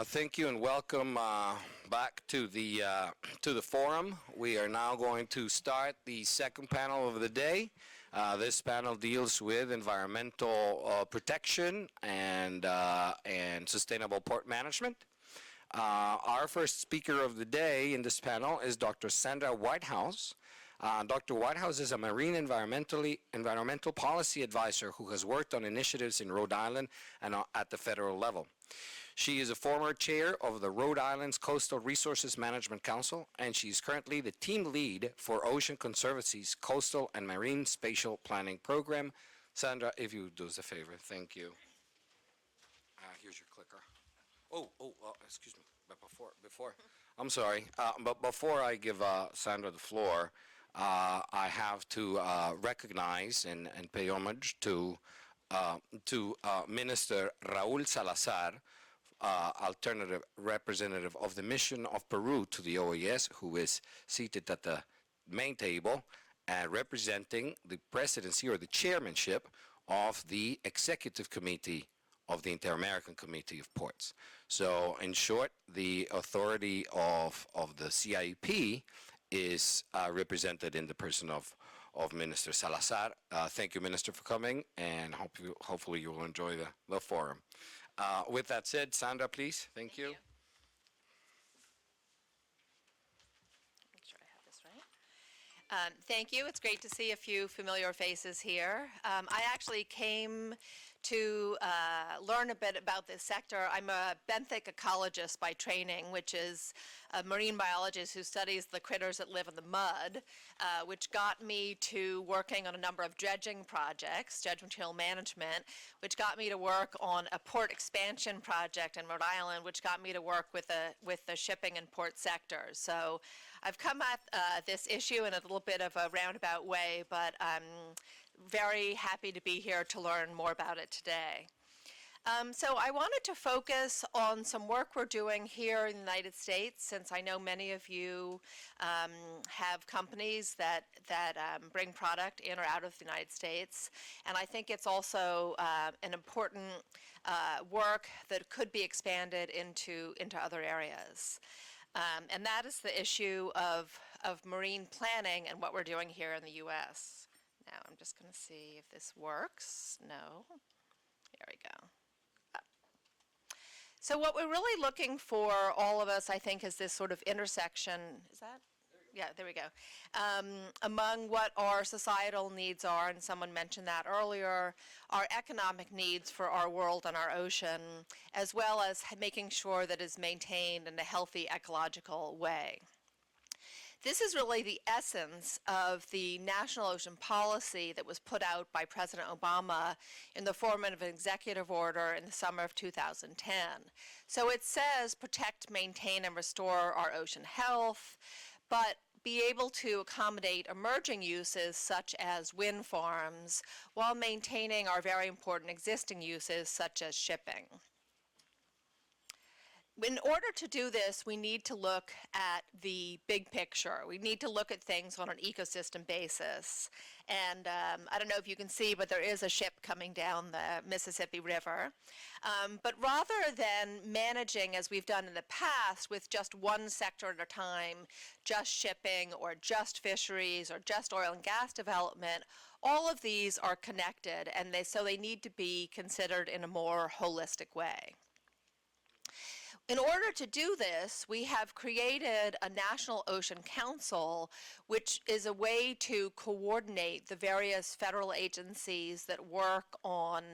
Thank you and welcome back to the forum. We are now going to start the second panel of the day. This panel deals with environmental protection and sustainable port management. Our first speaker of the day in this panel is Dr. Sandra Whitehouse. Dr. Whitehouse is a marine environmental policy advisor who has worked on initiatives in Rhode Island and at the federal level. She is a former chair of the Rhode Island's Coastal Resources Management Council, and she is currently the team lead for Ocean Conservancy's Coastal and Marine Spatial Planning Program. Sandra, if you do us a favor, thank you. Here's your clicker. Excuse me, but before, I'm sorry, but before I give Sandra the floor, I have to recognize and pay homage to Minister Raul Salazar, alternative representative of the mission of Peru to the OAS, who is seated at the main table and representing the presidency or the chairmanship of the executive committee of the Inter-American Committee of Ports. So in short, the authority of the CIP is represented in the person of Minister Salazar. Thank you, Minister, for coming, and hopefully you will enjoy the forum. With that said, Sandra, please. Thank you. Make sure I have this right. Thank you. It's great to see a few familiar faces here. I actually came to learn a bit about this sector. I'm a benthic ecologist by training, which is a marine biologist who studies the critters that live in the mud, which got me to working on a number of dredging projects, dredge material management, which got me to work on a port expansion project in Rhode Island, which got me to work with the shipping and port sectors. So I've come at this issue in a little bit of a roundabout way, but I'm very happy to be here to learn more about it today. So I wanted to focus on some work we're doing here in the United States, since I know many of you have companies that bring product in or out of the United States. And I think it's also an important work that could be expanded into other areas. And that is the issue of marine planning and what we're doing here in the U.S. Now I'm just going to see if this works. No. There we go. So what we're really looking for, all of us, I think, is this sort of intersection. Is that? Yeah, there we go. Among what our societal needs are, and someone mentioned that earlier, our economic needs for our world and our ocean, as well as making sure that it's maintained in a healthy ecological way. This is really the essence of the National Ocean Policy that was put out by President Obama in the form of an executive order in the summer of 2010. So it says protect, maintain, and restore our ocean health, but be able to accommodate emerging uses such as wind farms while maintaining our very important existing uses such as shipping. In order to do this, we need to look at the big picture. We need to look at things on an ecosystem basis. And I don't know if you can see, but there is a ship coming down the Mississippi River. But rather than managing, as we've done in the past, with just one sector at a time, just shipping or just fisheries or just oil and gas development, all of these are connected, and so they need to be considered in a more holistic way. In order to do this, we have created a National Ocean Council, which is a way to coordinate the various federal agencies that work on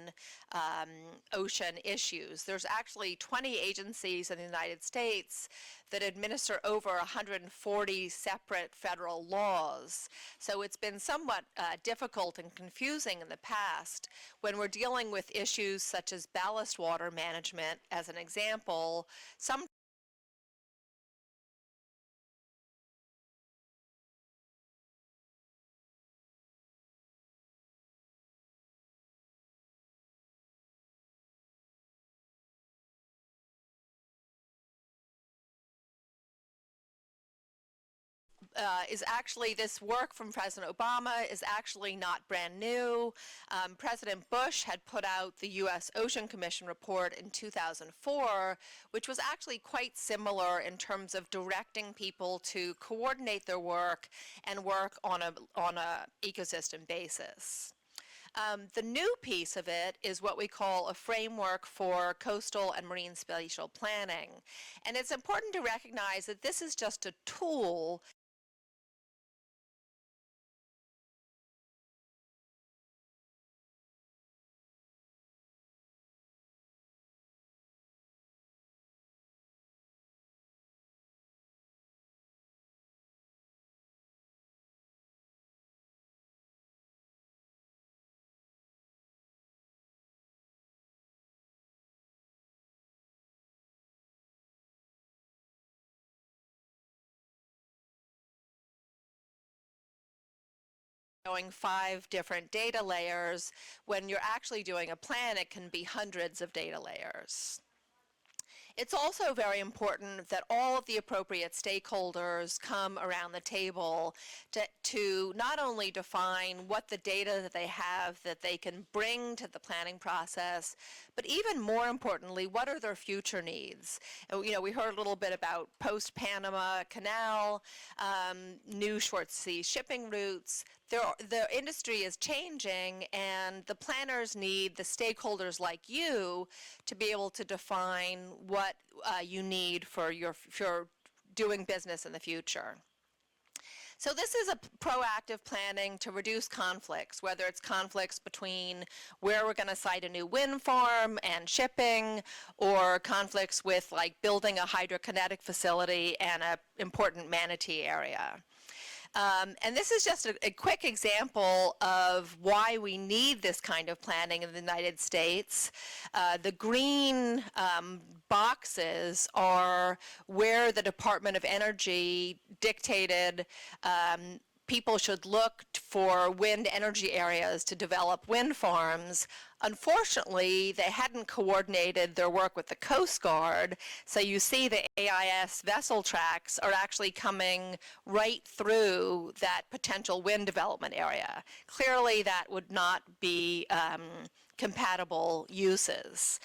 ocean issues. There's actually 20 agencies in the United States that administer over 140 separate federal laws. So it's been somewhat difficult and confusing in the past when we're dealing with issues such as ballast water management, as an example. Some is actually, this work from President Obama is actually not brand new. President Bush had put out the U.S. Ocean Commission report in 2004, which was actually quite similar in terms of directing people to coordinate their work and work on a ecosystem basis. The new piece of it is what we call a framework for coastal and marine spatial planning. And it's important to recognize that this is just a tool showing 5 different data layers. When you're actually doing a plan, it can be hundreds of data layers. It's also very important that all of the appropriate stakeholders come around the table to not only define what the data that they have that they can bring to the planning process, but even more importantly, what are their future needs? You know, we heard a little bit about post-Panama Canal, new short sea shipping routes. The industry is changing, and the planners need the stakeholders like you to be able to define what you need for your doing business in the future. So this is a proactive planning to reduce conflicts, whether it's conflicts between where we're going to site a new wind farm and shipping, or conflicts with like building a hydrokinetic facility and an important manatee area. And this is just a quick example of why we need this kind of planning in the United States. The green boxes are where the Department of Energy dictated people should look for wind energy areas to develop wind farms. Unfortunately, they hadn't coordinated their work with the Coast Guard, so you see the AIS vessel tracks are actually coming right through that potential wind development area. Clearly, that would not be compatible uses.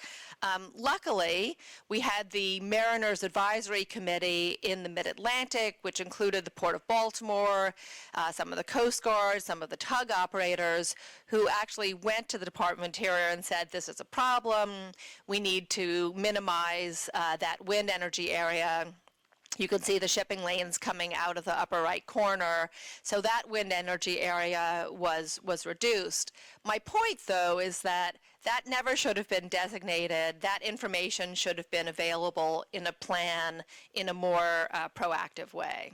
Luckily, we had the Mariners Advisory Committee in the Mid-Atlantic, which included the Port of Baltimore, some of the Coast Guard, some of the tug operators, who actually went to the Department of Interior and said, this is a problem. We need to minimize that wind energy area. You can see the shipping lanes coming out of the upper right corner. So that wind energy area was reduced. My point, though, is that that never should have been designated. That information should have been available in a plan in a more proactive way.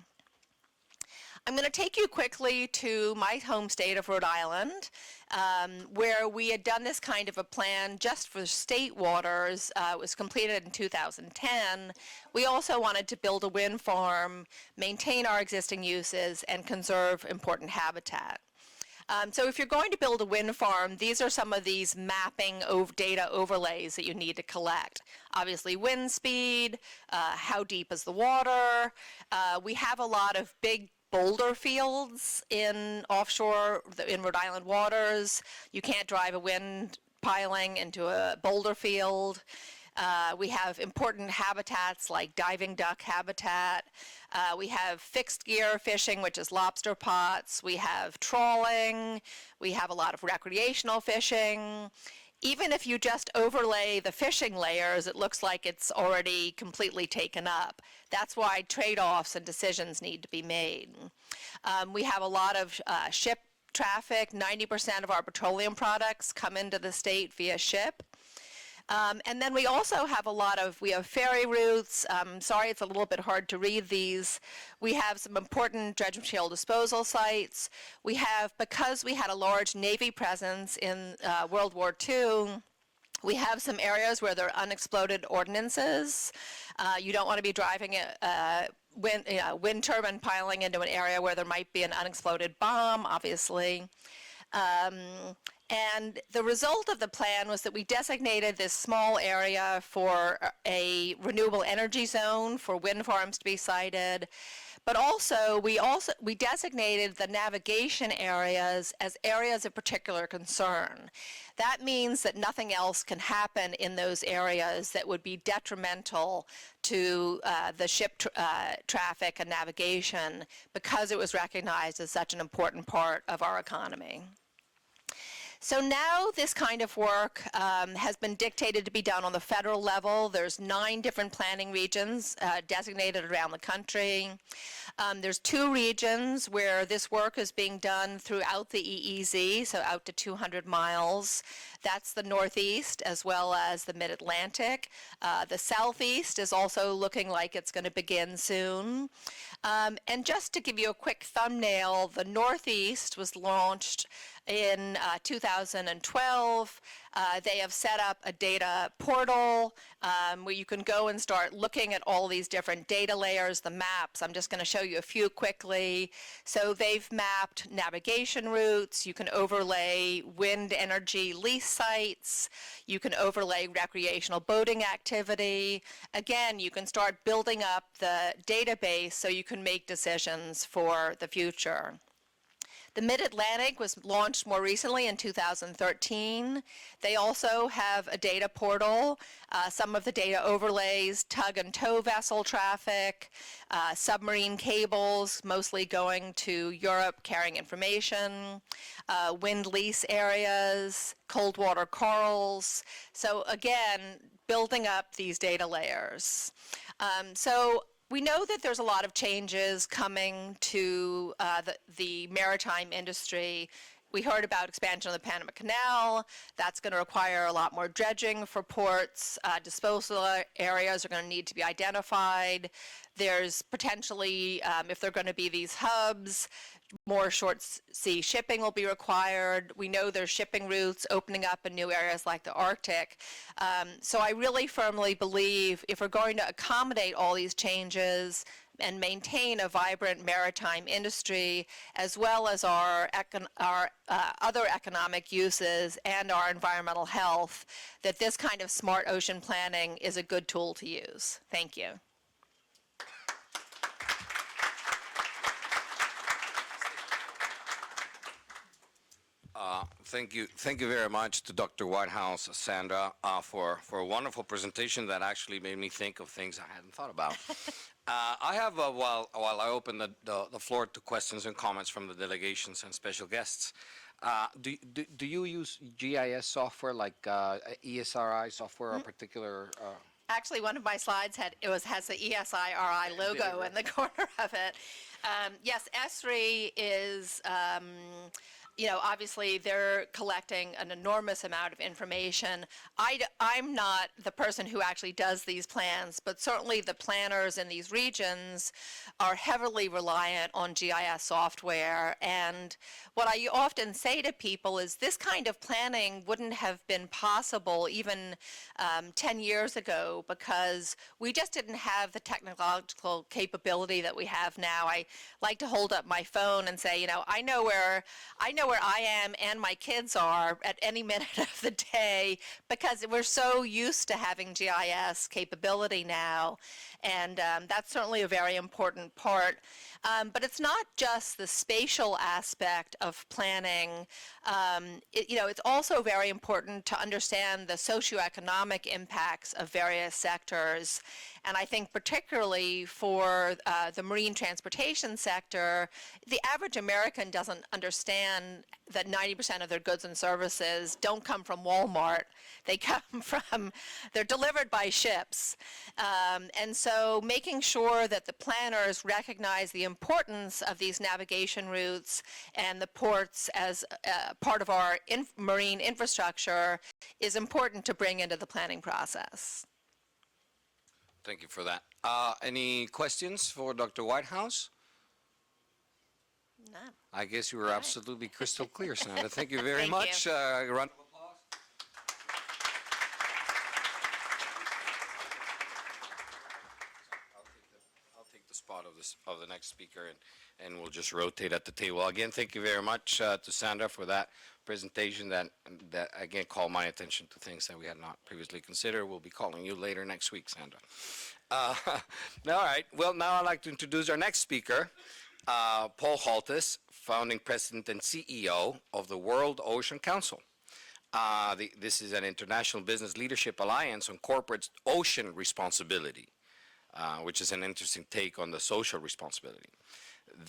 I'm going to take you quickly to my home state of Rhode Island, where we had done this kind of a plan just for state waters. It was completed in 2010. We also wanted to build a wind farm, maintain our existing uses, and conserve important habitat. So if you're going to build a wind farm, these are some of these mapping data overlays that you need to collect. Obviously, wind speed, how deep is the water. We have a lot of big boulder fields in offshore, in Rhode Island waters. You can't drive a wind piling into a boulder field. We have important habitats like diving duck habitat. We have fixed gear fishing, which is lobster pots. We have trawling. We have a lot of recreational fishing. Even if you just overlay the fishing layers, it looks like it's already completely taken up. That's why trade-offs and decisions need to be made. We have a lot of ship traffic. 90% of our petroleum products come into the state via ship. And then we also have we have ferry routes. Sorry, it's a little bit hard to read these. We have some important dredge material disposal sites. We have, because we had a large Navy presence in World War II, we have some areas where there are unexploded ordnances. You don't want to be driving a wind turbine piling into an area where there might be an unexploded bomb, obviously. And the result of the plan was that we designated this small area for a renewable energy zone for wind farms to be sited. But also we designated the navigation areas as areas of particular concern. That means that nothing else can happen in those areas that would be detrimental to the ship traffic and navigation, because it was recognized as such an important part of our economy. So now this kind of work has been dictated to be done on the federal level. There's 9 different planning regions designated around the country. There's 2 regions where this work is being done throughout the EEZ, so out to 200 miles. That's the Northeast as well as the Mid-Atlantic. The Southeast is also looking like it's going to begin soon. And just to give you a quick thumbnail, the Northeast was launched in 2012. They have set up a data portal where you can go and start looking at all these different data layers, the maps. I'm just going to show you a few quickly. So they've mapped navigation routes. You can overlay wind energy lease sites. You can overlay recreational boating activity. Again, you can start building up the database so you can make decisions for the future. The Mid-Atlantic was launched more recently in 2013. They also have a data portal. Some of the data overlays tug and tow vessel traffic, submarine cables, mostly going to Europe carrying information, wind lease areas, cold water corals. So again, building up these data layers. We know that there's a lot of changes coming to the maritime industry. We heard about expansion of the Panama Canal. That's going to require a lot more dredging for ports. Disposal areas are going to need to be identified. There's potentially, if there are going to be these hubs, more short sea shipping will be required. We know there's shipping routes opening up in new areas like the Arctic. So I really firmly believe if we're going to accommodate all these changes and maintain a vibrant maritime industry, as well as our other economic uses and our environmental health, that this kind of smart ocean planning is a good tool to use. Thank you. Thank you very much to Dr. Whitehouse, Sandra, for a wonderful presentation that actually made me think of things I hadn't thought about. I have, while I open the floor to questions and comments from the delegations and special guests, do you use GIS software like ESRI software or particular? Actually, one of my slides has the ESIRI logo in the corner of it. Yes, ESRI is. Obviously they're collecting an enormous amount of information. I'm not the person who actually does these plans, but certainly the planners in these regions are heavily reliant on GIS software. And what I often say to people is this kind of planning wouldn't have been possible even 10 years ago, because we just didn't have the technological capability that we have now. I like to hold up my phone and say, I know where I am and my kids are at any minute of the day, because we're so used to having GIS capability now. And that's certainly a very important part. But it's not just the spatial aspect of planning. It's also very important to understand the socioeconomic impacts of various sectors. And I think particularly for the marine transportation sector, the average American doesn't understand that 90% of their goods and services don't come from Walmart. They're delivered by ships. And so making sure that the planners recognize the importance of these navigation routes and the ports as part of our marine infrastructure is important to bring into the planning process. Thank you for that. Any questions for Dr. Whitehouse? None. I guess you were absolutely crystal clear, Sandra. Thank you very Thank much. you. A round of applause. I'll take the spot of the next speaker, and we'll just rotate at the table. Again, thank you very much to Sandra for that presentation that again called my attention to things that we had not previously considered. We'll be calling you later next week, Sandra. Uh, all right. Well, now I'd like to introduce our next speaker, Paul Haltis, founding president and CEO of the World Ocean Council. This is an international business leadership alliance on corporate ocean responsibility, which is an interesting take on the social responsibility.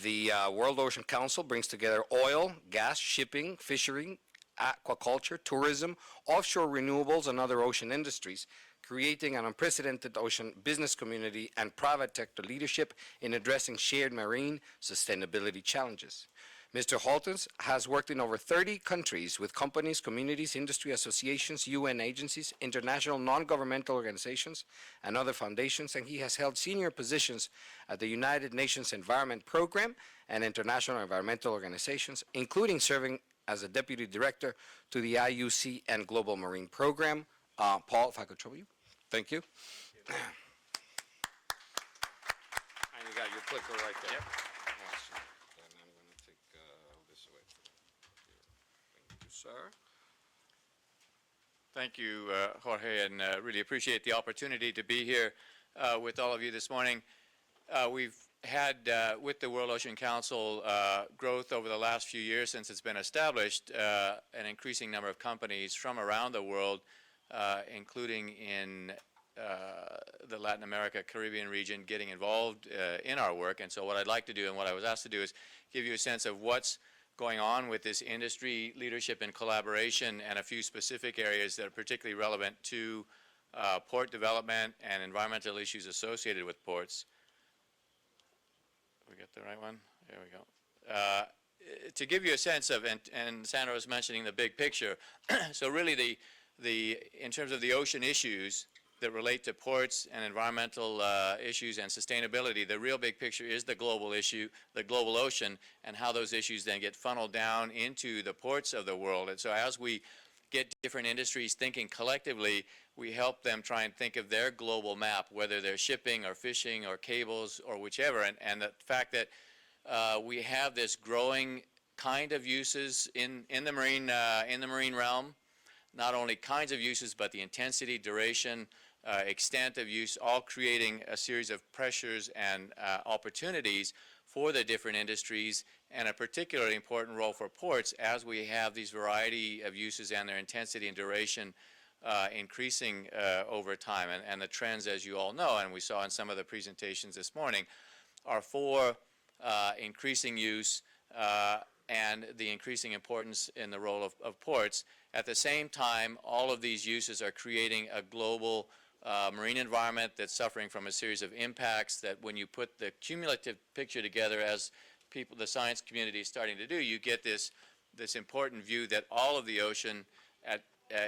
The World Ocean Council brings together oil, gas, shipping, fishery, aquaculture, tourism, offshore renewables, and other ocean industries, creating an unprecedented ocean business community and private sector leadership in addressing shared marine sustainability challenges. Mr. Haltons has worked in over 30 countries with companies, communities, industry associations, UN agencies, international non-governmental organizations, and other foundations, and he has held senior positions at the United Nations Environment Program and international environmental organizations, including serving as a deputy director to the IUCN Global Marine Program. Paul, if I could trouble you. Thank you. And you got your clicker right there. Yep. Awesome. Then I'm going to take this away from you. Thank you, sir. Thank you, Jorge, and really appreciate the opportunity to be here with all of you this morning. We've had, with the World Ocean Council, growth over the last few years since it's been established, an increasing number of companies from around the world, including in the Latin America, Caribbean region, getting involved in our work. And so what I'd like to do, and what I was asked to do, is give you a sense of what's going on with this industry leadership and collaboration, and a few specific areas that are particularly relevant to port development and environmental issues associated with ports. We get the right one? There we go. To give you a sense of, and Sandra was mentioning the big picture, so really in terms of the ocean issues that relate to ports and environmental issues and sustainability, the real big picture is the global issue, the global ocean, and how those issues then get funneled down into the ports of the world. And so as we get different industries thinking collectively, we help them try and think of their global map, whether they're shipping or fishing or cables or whichever. And the fact that we have this growing kind of uses in the marine realm, not only kinds of uses, but the intensity, duration, extent of use, all creating a series of pressures and opportunities for the different industries, and a particularly important role for ports as we have these variety of uses and their intensity and duration increasing over time. And the trends, as you all know, and we saw in some of the presentations this morning, are for increasing use and the increasing importance in the role of ports. At the same time, all of these uses are creating a global marine environment that's suffering from a series of impacts that, when you put the cumulative picture together, as people, the science community is starting to do, you get this important view that all of the ocean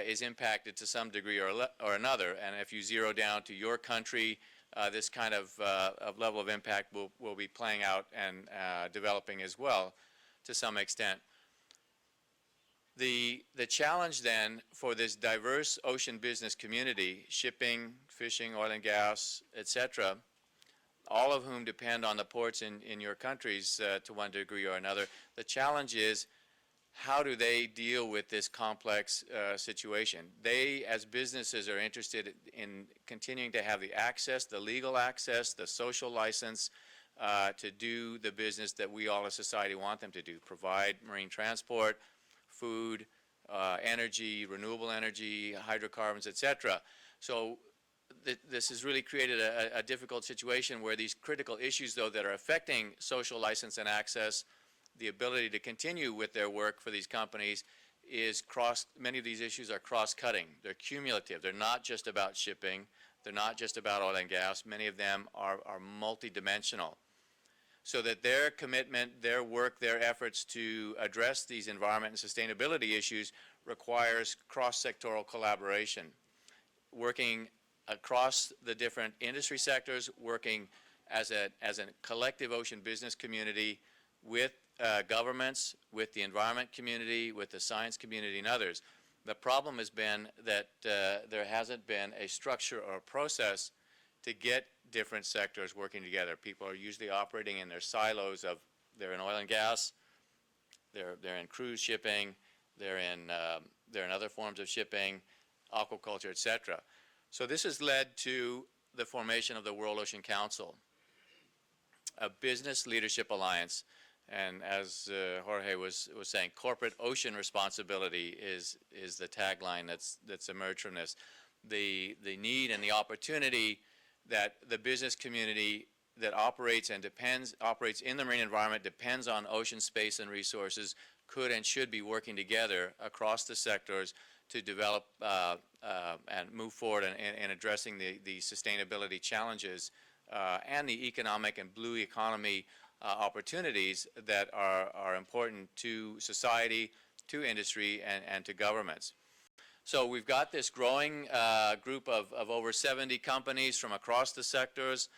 is impacted to some degree or another. And if you zero down to your country, this kind of level of impact will be playing out and developing as well to some extent. The challenge then for this diverse ocean business community, shipping, fishing, oil and gas, etc., all of whom depend on the ports in your countries to one degree or another, the challenge is, how do they deal with this complex situation? They, as businesses, are interested in continuing to have the access, the legal access, the social license to do the business that we all as society want them to do, provide marine transport, food, energy, renewable energy, hydrocarbons, etc. So this has really created a difficult situation where these critical issues, though, that are affecting social license and access, the ability to continue with their work for these companies, many of these issues are cross-cutting. They're cumulative. They're not just about shipping. They're not just about oil and gas. Many of them are multidimensional. So that their commitment, their work, their efforts to address these environment and sustainability issues requires cross-sectoral collaboration, working across the different industry sectors, working as a collective ocean business community with governments, with the environment community, with the science community, and others. The problem has been that there hasn't been a structure or a process to get different sectors working together. People are usually operating in their silos of, they're in oil and gas, they're in cruise shipping, they're in other forms of shipping, aquaculture, etc. So this has led to the formation of the World Ocean Council, a business leadership alliance. And as Jorge was saying, corporate ocean responsibility is the tagline that's emerged from this. The need and the opportunity that the business community that operates in the marine environment, depends on ocean space and resources, could and should be working together across the sectors to develop and move forward in addressing the sustainability challenges and the economic and blue economy opportunities that are important to society, to industry, and to governments. So we've got this growing group of over 70 companies from across the sectors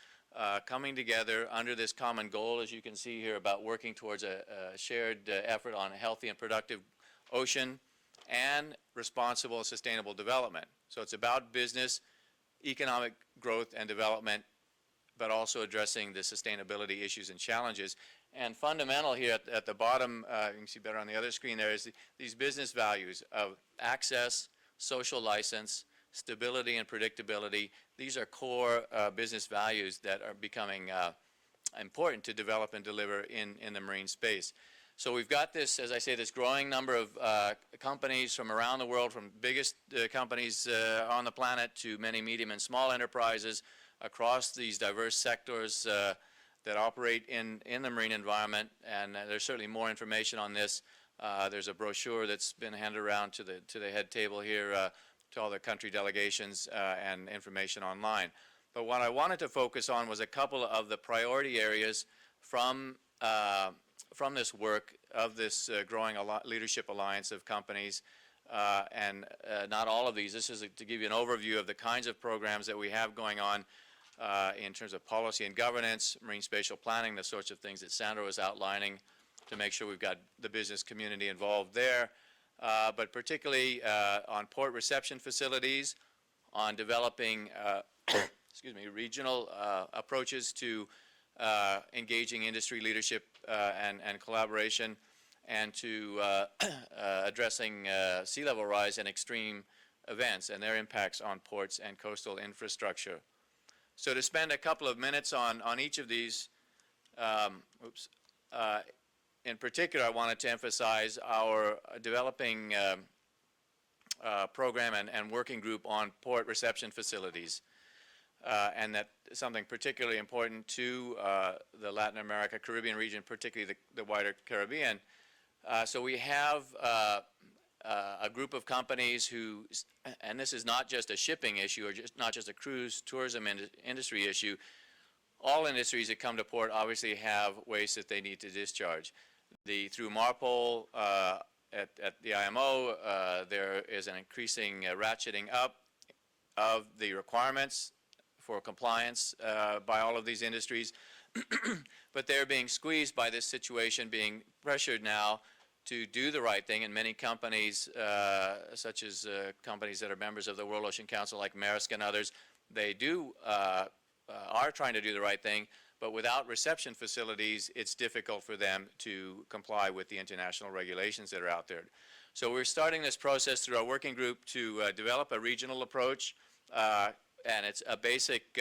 coming together under this common goal, as you can see here, about working towards a shared effort on a healthy and productive ocean and responsible and sustainable development. So it's about business, economic growth and development, but also addressing the sustainability issues and challenges. And fundamental here at the bottom, you can see better on the other screen there, is these business values of access, social license, stability and predictability. These are core business values that are becoming important to develop and deliver in the marine space. So we've got this, as I say, this growing number of companies from around the world, from biggest companies on the planet to many medium and small enterprises across these diverse sectors that operate in the marine environment. And there's certainly more information on this. There's a brochure that's been handed around to the head table here to all the country delegations and information online. But what I wanted to focus on was a couple of the priority areas from this work of this growing leadership alliance of companies. And not all of these. This is to give you an overview of the kinds of programs that we have going on in terms of policy and governance, marine spatial planning, the sorts of things that Sandra was outlining, to make sure we've got the business community involved there, but particularly on port reception facilities, on developing excuse me, regional approaches to engaging industry leadership and collaboration, and to addressing sea level rise and extreme events and their impacts on ports and coastal infrastructure. So to spend a couple of minutes on each of these, in particular, I wanted to emphasize our developing program and working group on port reception facilities. And that is something particularly important to the Latin America, Caribbean region, particularly the wider Caribbean. So we have a group of companies who, and this is not just a shipping issue or not just a cruise tourism industry issue. All industries that come to port obviously have waste that they need to discharge. Through MARPOL at the IMO, there is an increasing ratcheting up of the requirements for compliance by all of these industries. But they're being squeezed by this situation, being pressured now to do the right thing. And many companies, such as companies that are members of the World Ocean Council like Maersk and others, they are trying to do the right thing, but without reception facilities, it's difficult for them to comply with the international regulations that are out there. So we're starting this process through our working group to develop a regional approach, and it's a basic,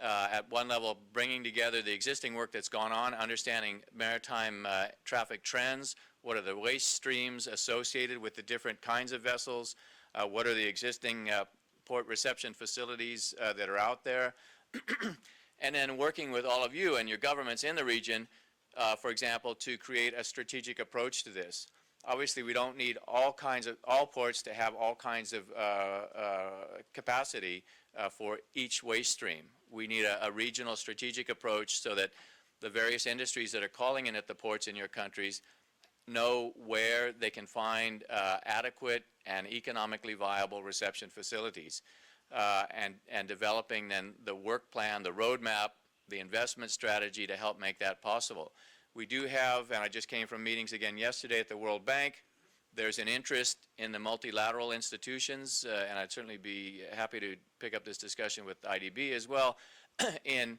at one level, bringing together the existing work that's gone on, understanding maritime traffic trends, what are the waste streams associated with the different kinds of vessels, what are the existing port reception facilities that are out there, and then working with all of you and your governments in the region, for example, to create a strategic approach to this. Obviously, we don't need all ports to have all kinds of capacity for each waste stream. We need a regional strategic approach so that the various industries that are calling in at the ports in your countries know where they can find adequate and economically viable reception facilities, and developing then the work plan, the roadmap, the investment strategy to help make that possible. We do have, and I just came from meetings again yesterday at the World Bank, there's an interest in the multilateral institutions, and I'd certainly be happy to pick up this discussion with IDB as well, in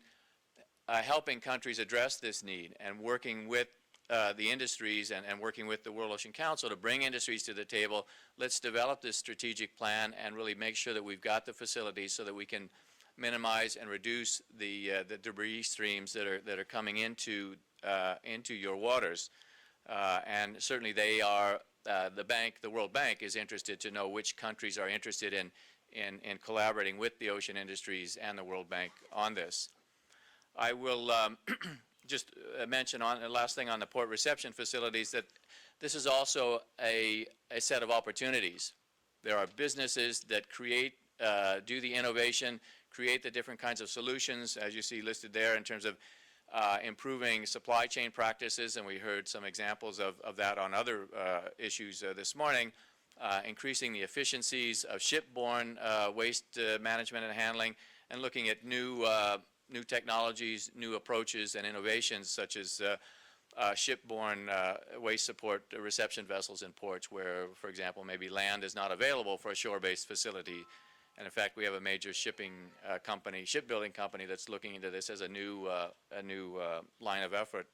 helping countries address this need and working with the industries and working with the World Ocean Council to bring industries to the table. Let's develop this strategic plan and really make sure that we've got the facilities so that we can minimize and reduce the debris streams that are coming into your waters. And certainly they are, the World Bank is interested to know which countries are interested in collaborating with the ocean industries and the World Bank on this. I will just mention the last thing on the port reception facilities, that this is also a set of opportunities. There are businesses that do the innovation, create the different kinds of solutions, as you see listed there, in terms of improving supply chain practices, and we heard some examples of that on other issues this morning, increasing the efficiencies of shipborne waste management and handling, and looking at new technologies, new approaches and innovations, such as shipborne waste support reception vessels in ports where, for example, maybe land is not available for a shore-based facility. And in fact, we have a major shipbuilding company that's looking into this as a new line of effort.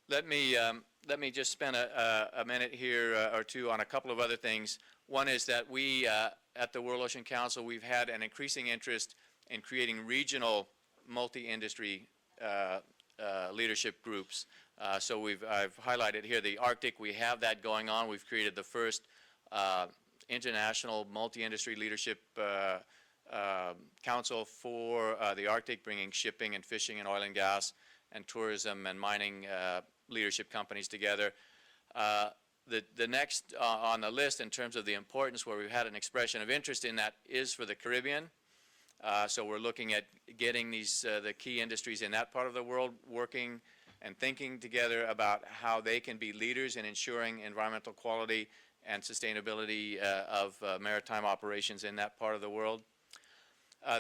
Let me just spend a minute here or two on a couple of other things. One is that we, at the World Ocean Council, we've had an increasing interest in creating regional multi-industry leadership groups. So I've highlighted here the Arctic. We have that going on. We've created the first international multi-industry leadership council for the Arctic, bringing shipping and fishing and oil and gas and tourism and mining leadership companies together. The next on the list in terms of the importance, where we've had an expression of interest in that, is for the Caribbean. So we're looking at getting the key industries in that part of the world working and thinking together about how they can be leaders in ensuring environmental quality and sustainability of maritime operations in that part of the world.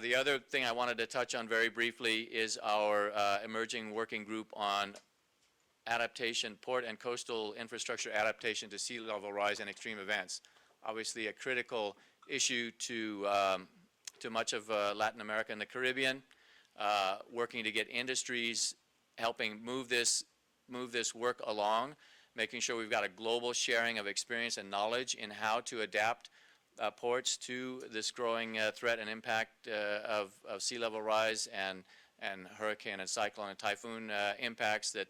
The other thing I wanted to touch on very briefly is our emerging working group on adaptation, port and coastal infrastructure adaptation to sea level rise and extreme events. Obviously a critical issue to much of Latin America and the Caribbean, working to get industries helping move this work along, making sure we've got a global sharing of experience and knowledge in how to adapt ports to this growing threat and impact of sea level rise and hurricane and cyclone and typhoon impacts that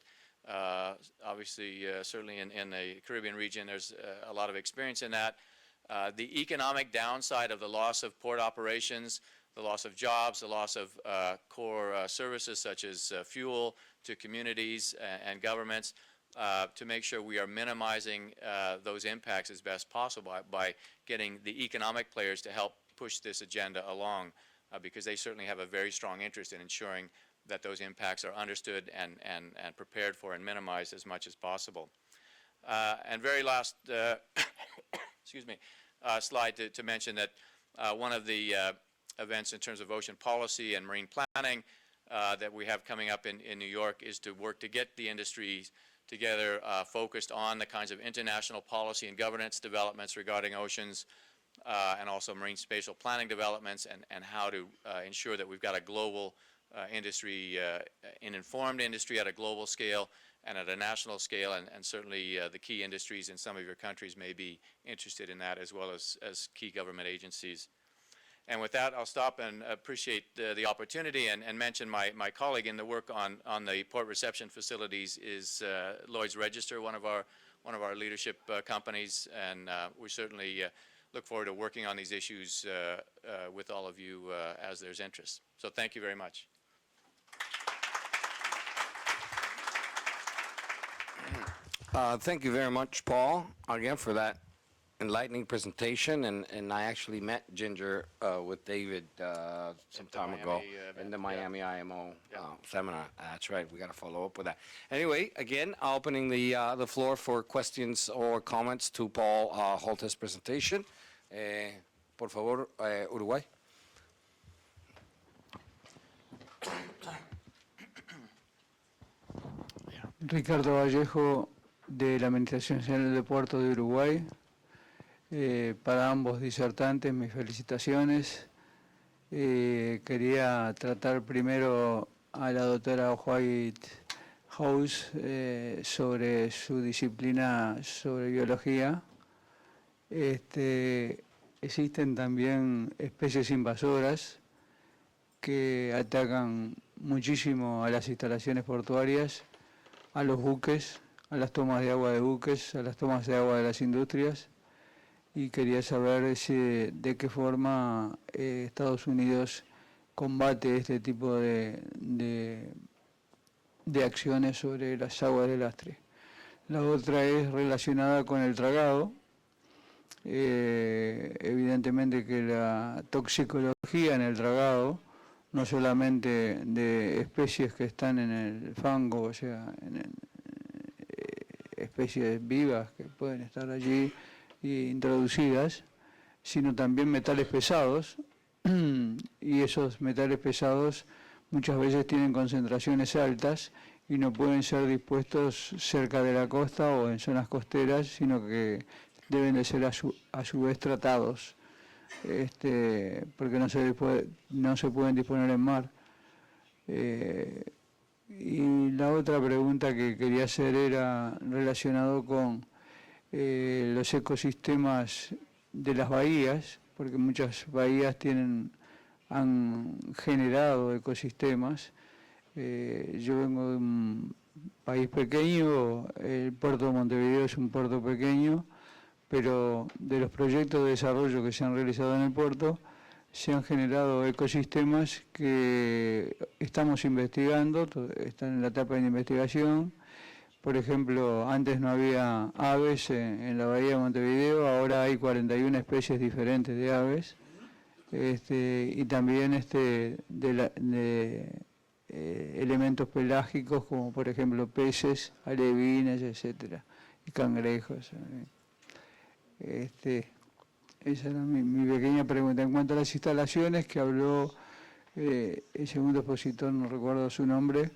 obviously certainly in the Caribbean region there's a lot of experience in that. The economic downside of the loss of port operations, the loss of jobs, the loss of core services such as fuel to communities and governments, to make sure we are minimizing those impacts as best possible by getting the economic players to help push this agenda along, because they certainly have a very strong interest in ensuring that those impacts are understood and prepared for and minimized as much as possible. And very last excuse me, slide to mention that one of the events in terms of ocean policy and marine planning that we have coming up in New York is to work to get the industries together focused on the kinds of international policy and governance developments regarding oceans and also marine spatial planning developments and how to ensure that we've got a global industry, an informed industry at a global scale and at a national scale, and certainly the key industries in some of your countries may be interested in that, as well as key government agencies. And with that, I'll stop and appreciate the opportunity and mention my colleague in the work on the port reception facilities is Lloyd's Register, one of our leadership companies, and we certainly look forward to working on these issues with all of you as there's interest. So thank you very much. Thank you very much, Paul, again for that enlightening presentation. And I actually met Ginger with David some time ago in the Miami IMO seminar. That's right. We got to follow up with that. Anyway, again, opening the floor for questions or comments to Paul Holt's presentation. Por favor, Uruguay. Ricardo Vallejo, de la Administración General de Puertos de Uruguay. Para ambos disertantes, mis felicitaciones. Quería tratar primero a la doctora Whitehouse sobre su disciplina sobre biología. Existen también especies invasoras que atacan muchísimo a las instalaciones portuarias, a los buques, a las tomas de agua de buques, a las tomas de agua de las industrias, y quería saber de qué forma Estados Unidos combate este tipo de acciones sobre las aguas de lastre. La otra es relacionada con el tragado. Evidentemente que la toxicología en el tragado, no solamente de especies que están en el fango, o sea, especies vivas que pueden estar allí introducidas, sino también metales pesados, y esos metales pesados muchas veces tienen concentraciones altas y no pueden ser dispuestos cerca de la costa o en zonas costeras, sino que deben de ser a su vez tratados, porque no se pueden disponer en mar. Y la otra pregunta que quería hacer era relacionado con los ecosistemas de las bahías, porque muchas bahías han generado ecosistemas. Yo vengo de un país pequeño, el puerto de Montevideo es un puerto pequeño, pero de los proyectos de desarrollo que se han realizado en el puerto, se han generado ecosistemas que estamos investigando, están en la etapa de investigación. Por ejemplo, antes no había aves en la bahía de Montevideo, ahora hay 41 especies diferentes de aves, y también elementos pelágicos como por ejemplo peces, alevines, etcétera, y cangrejos. Esa era mi pequeña pregunta. En cuanto a las instalaciones que habló el segundo expositor, no recuerdo su nombre,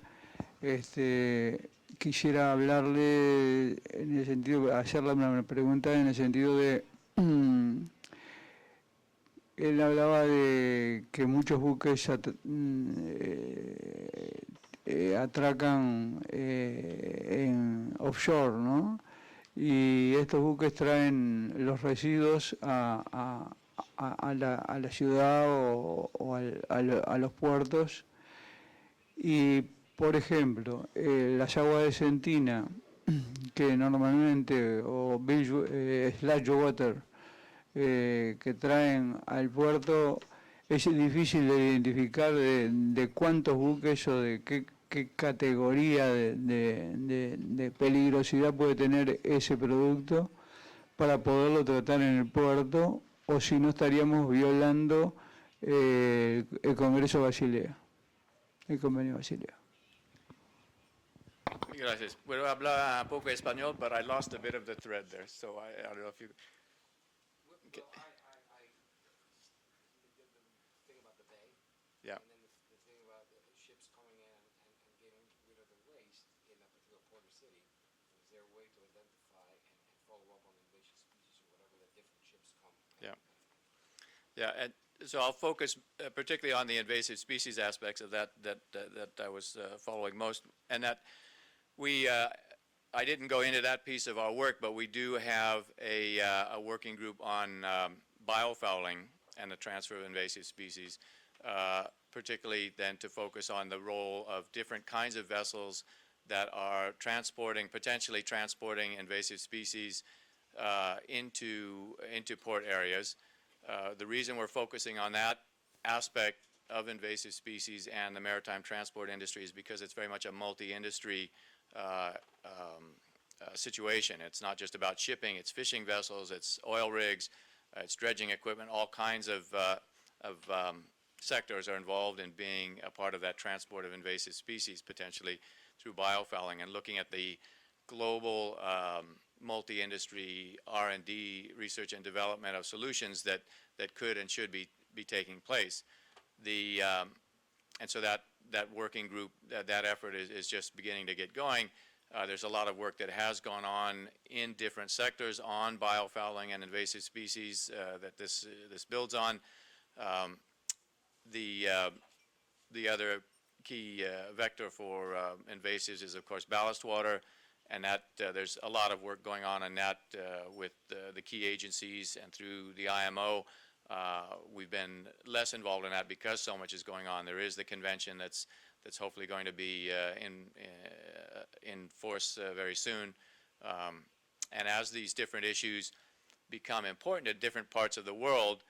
quisiera hablarle en el sentido, hacerle una pregunta en el sentido de, él hablaba de que muchos buques atracan en offshore, ¿no? Y estos buques traen los residuos a la ciudad o a los puertos. Y, por ejemplo, las aguas de Sentina, que normalmente, o slash water, que traen al puerto, es difícil de identificar de cuántos buques o de qué categoría de peligrosidad puede tener ese producto para poderlo tratar en el puerto, o si no estaríamos violando el Congreso Basilea, el Convenio Basilea. Gracias. Bueno, hablar un poco español, but I lost a bit of the thread there, so I don't know if you... Okay. Thing about the bay, Yeah. and then the thing about the ships coming in and getting rid of the waste in a particular port or city. Is there a way to identify and follow up on invasive species or whatever the different ships come? Yeah. Yeah, and so I'll focus particularly on the invasive species aspects of that I was following most, and that I didn't go into that piece of our work, but we do have a working group on biofouling and the transfer of invasive species, particularly then to focus on the role of different kinds of vessels that are potentially transporting invasive species into port areas. The reason we're focusing on that aspect of invasive species and the maritime transport industry is because it's very much a multi-industry situation. It's not just about shipping, it's fishing vessels, it's oil rigs, it's dredging equipment, all kinds of sectors are involved in being a part of that transport of invasive species, potentially through biofouling, and looking at the global multi-industry R&D, research and development of solutions that could and should be taking place. And so that working group, that effort is just beginning to get going. There's a lot of work that has gone on in different sectors on biofouling and invasive species that this builds on. The other key vector for invasives is, of course, ballast water, and that there's a lot of work going on that with the key agencies and through the IMO we've been less involved in that because so much is going on. There is the convention that's hopefully going to be in force very soon. And as these different issues become important at different parts of the world,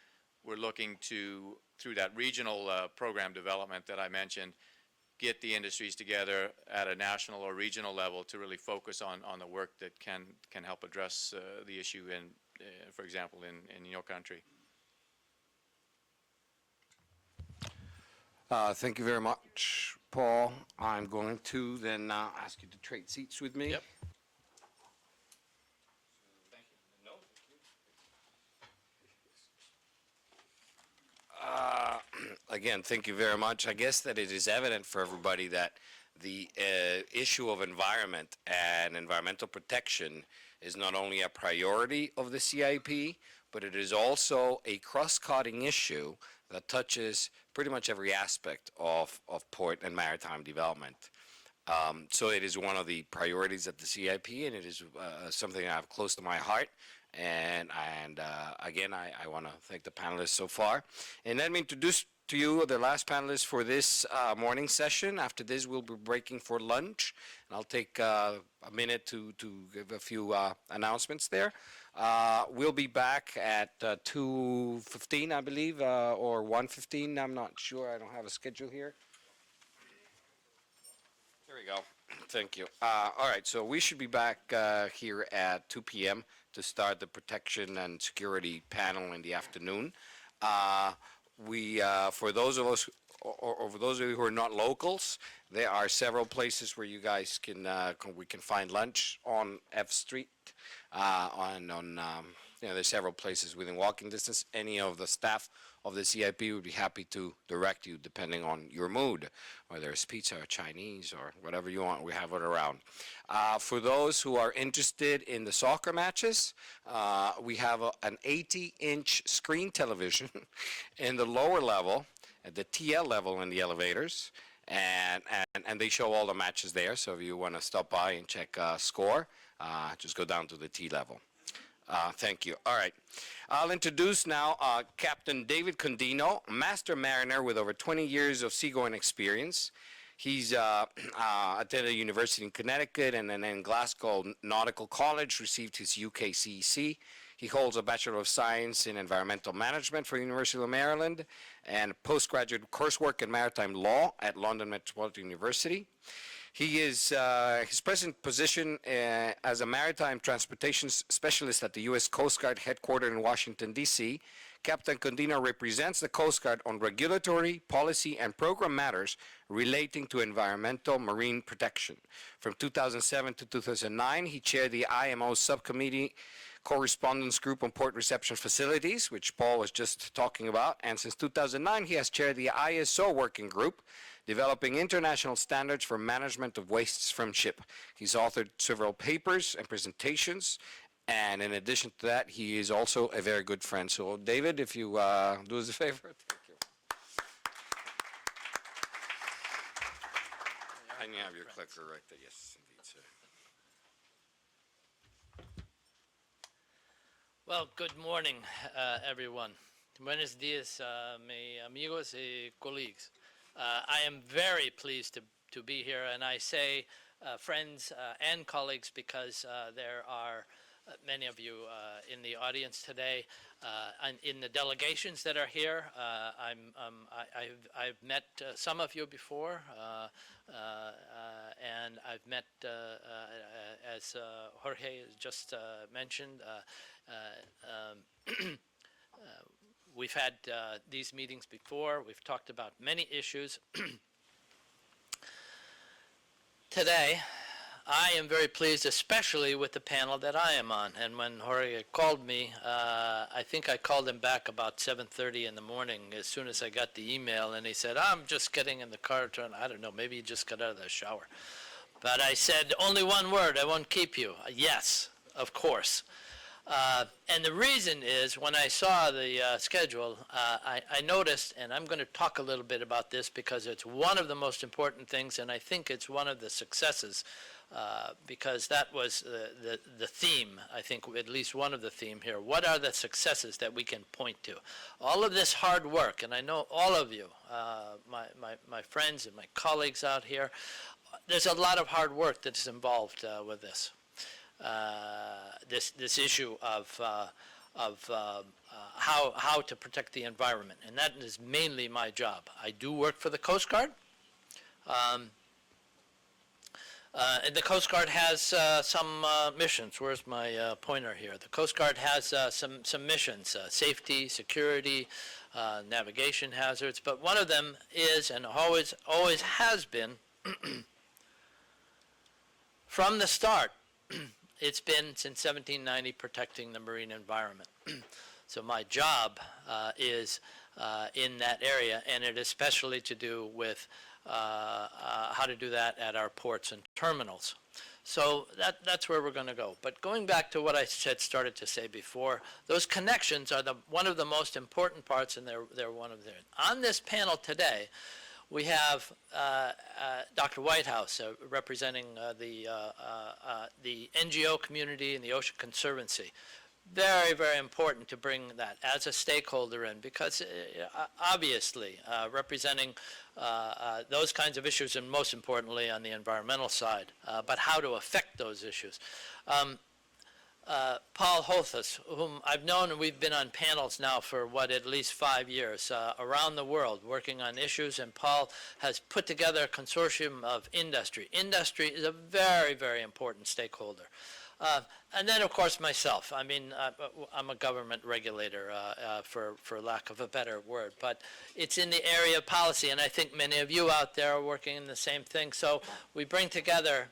we're looking to, through that regional program development that I mentioned, get the industries together at a national or regional level to really focus on the work that can help address the issue in, for example, in your country. Thank you very much, Paul. I'm going to then ask you to trade seats with me. Yep. Again, thank you very much. I guess that it is evident for everybody that the issue of environment and environmental protection is not only a priority of the CIP, but it is also a cross-cutting issue that touches pretty much every aspect of port and maritime development. So it is one of the priorities of the CIP, and it is something I have close to my heart. And again, I want to thank the panelists so far. And let me introduce to you the last panelist for this morning session. After this, we'll be breaking for lunch. And I'll take a minute to give a few announcements there. We'll be back at 2:15, I believe, or 1:15. I'm not sure. I don't have a schedule here. There we go. Thank you. All right, so we should be back here at 2 p.m. to start the protection and security panel in the afternoon. For those of us, or for those of you who are not locals, there are several places where you guys we can find lunch on F Street. There's several places within walking distance. Any of the staff of the CIP would be happy to direct you depending on your mood, whether it's pizza or Chinese or whatever you want. We have it around. For those who are interested in the soccer matches, we have an 80-inch screen television in the lower level, at the TL level in the elevators, and they show all the matches there. So if you want to stop by and check score, just go down to the T level. Thank you. All right. I'll introduce now Captain David Condino, master mariner with over 20 years of seagoing experience. He's attended a university in Connecticut and then in Glasgow Nautical College, received his UKCEC. He holds a Bachelor of Science in Environmental Management from the University of Maryland and postgraduate coursework in Maritime Law at London Metropolitan University. He is his present position as a maritime transportation specialist at the U.S. Coast Guard headquartered in Washington, D.C. Captain Condino represents the Coast Guard on regulatory, policy, and program matters relating to environmental marine protection. From 2007 to 2009, he chaired the IMO Subcommittee Correspondence Group on Port Reception Facilities, which Paul was just talking about, and since 2009, he has chaired the ISO Working Group, developing international standards for management of wastes from ship. He's authored several papers and presentations, and in addition to that, he is also a very good friend. So, David, if you do us a favor. Thank you. And you have your clicker right there. Yes, indeed, sir. Well, good morning, everyone. Buenos días, mis amigos y colleagues. I am very pleased to be here, and I say friends and colleagues because there are many of you in the audience today, and in the delegations that are here. I've met some of you before, and I've met, as Jorge just mentioned, we've had these meetings before. We've talked about many issues. Today, I am very pleased, especially with the panel that I am on. And when Jorge called me, I think I called him back about 7:30 in the morning as soon as I got the email, and he said, I'm just getting in the car to, I don't know, maybe he just got out of the shower. But I said, only one word, I won't keep you. Yes, of course. And the reason is, when I saw the schedule, I noticed, and I'm going to talk a little bit about this because it's one of the most important things, and I think it's one of the successes, because that was the theme, I think, at least one of the theme here. What are the successes that we can point to? All of this hard work, and I know all of you, my friends and my colleagues out here, there's a lot of hard work that's involved with this. This issue of how to protect the environment, and that is mainly my job. I do work for the Coast Guard. And the Coast Guard has some missions. Where's my pointer here? The Coast Guard has some missions: safety, security, navigation hazards. But one of them is, and always has been, from the start. It's been, since 1790, protecting the marine environment. So my job is in that area, and it is especially to do with how to do that at our ports and terminals. So that's where we're going to go. But going back to what I started to say before, those connections are one of the most important parts, and they're one of them. On this panel today, we have Dr. Whitehouse representing the NGO community and the Ocean Conservancy. Very, very important to bring that as a stakeholder in, because obviously representing those kinds of issues, and most importantly on the environmental side, but how to affect those issues. Paul Holthus, whom I've known, and we've been on panels now for at least 5 years around the world working on issues, and Paul has put together a consortium of industry. Industry is a very, very important stakeholder. And then, of course, myself. I mean, I'm a government regulator, for lack of a better word, but it's in the area of policy, and I think many of you out there are working in the same thing. So we bring together,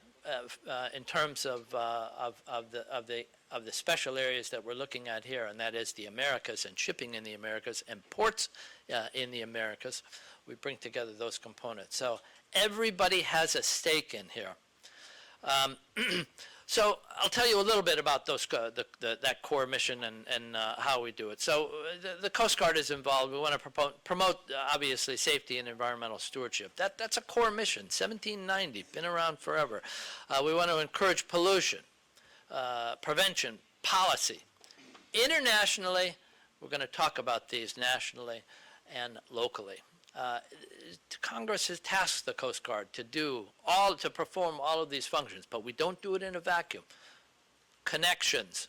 in terms of the special areas that we're looking at here, and that is the Americas and shipping in the Americas and ports in the Americas. We bring together those components. So everybody has a stake in here. So I'll tell you a little bit about those that core mission and how we do it. So the Coast Guard is involved. We want to promote obviously safety and environmental stewardship. That's a core mission. 1790, been around forever. We want to encourage pollution, prevention, policy. Internationally, we're going to talk about these nationally and locally. Congress has tasked the Coast Guard to perform all of these functions, but we don't do it in a vacuum. Connections,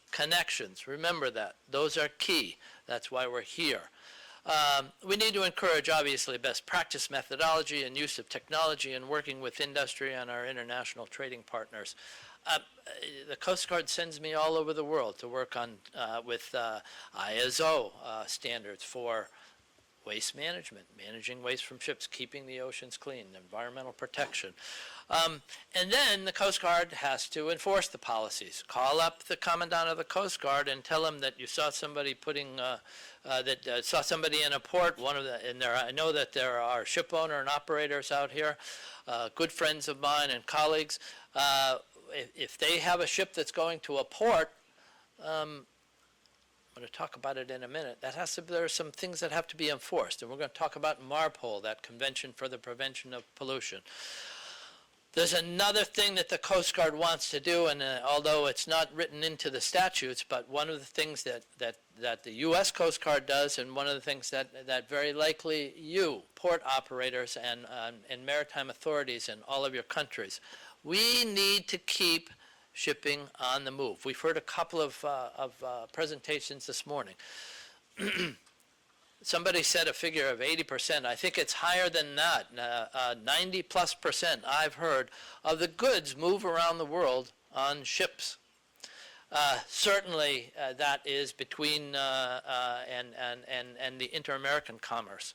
remember that. Those are key. That's why we're here. We need to encourage, obviously, best practice methodology and use of technology and working with industry and our international trading partners. The Coast Guard sends me all over the world to work on with ISO standards for waste management, managing waste from ships, keeping the oceans clean, environmental protection. And then the Coast Guard has to enforce the policies. Call up the Commandant of the Coast Guard and tell him that you saw somebody saw somebody in a port. I know that there are ship owner and operators out here, good friends of mine and colleagues. If they have a ship that's going to a port, I'm going to talk about it in a minute. There are some things that have to be enforced, and we're going to talk about MARPOL, that Convention for the Prevention of Pollution. There's another thing that the Coast Guard wants to do, and although it's not written into the statutes, but one of the things that the U.S. Coast Guard does, and one of the things that very likely you, port operators and maritime authorities in all of your countries, we need to keep shipping on the move. We've heard a couple of presentations this morning. Somebody said a figure of 80%. I think it's higher than that. 90+% I've heard of the goods move around the world on ships. Certainly that is between and the inter-American commerce.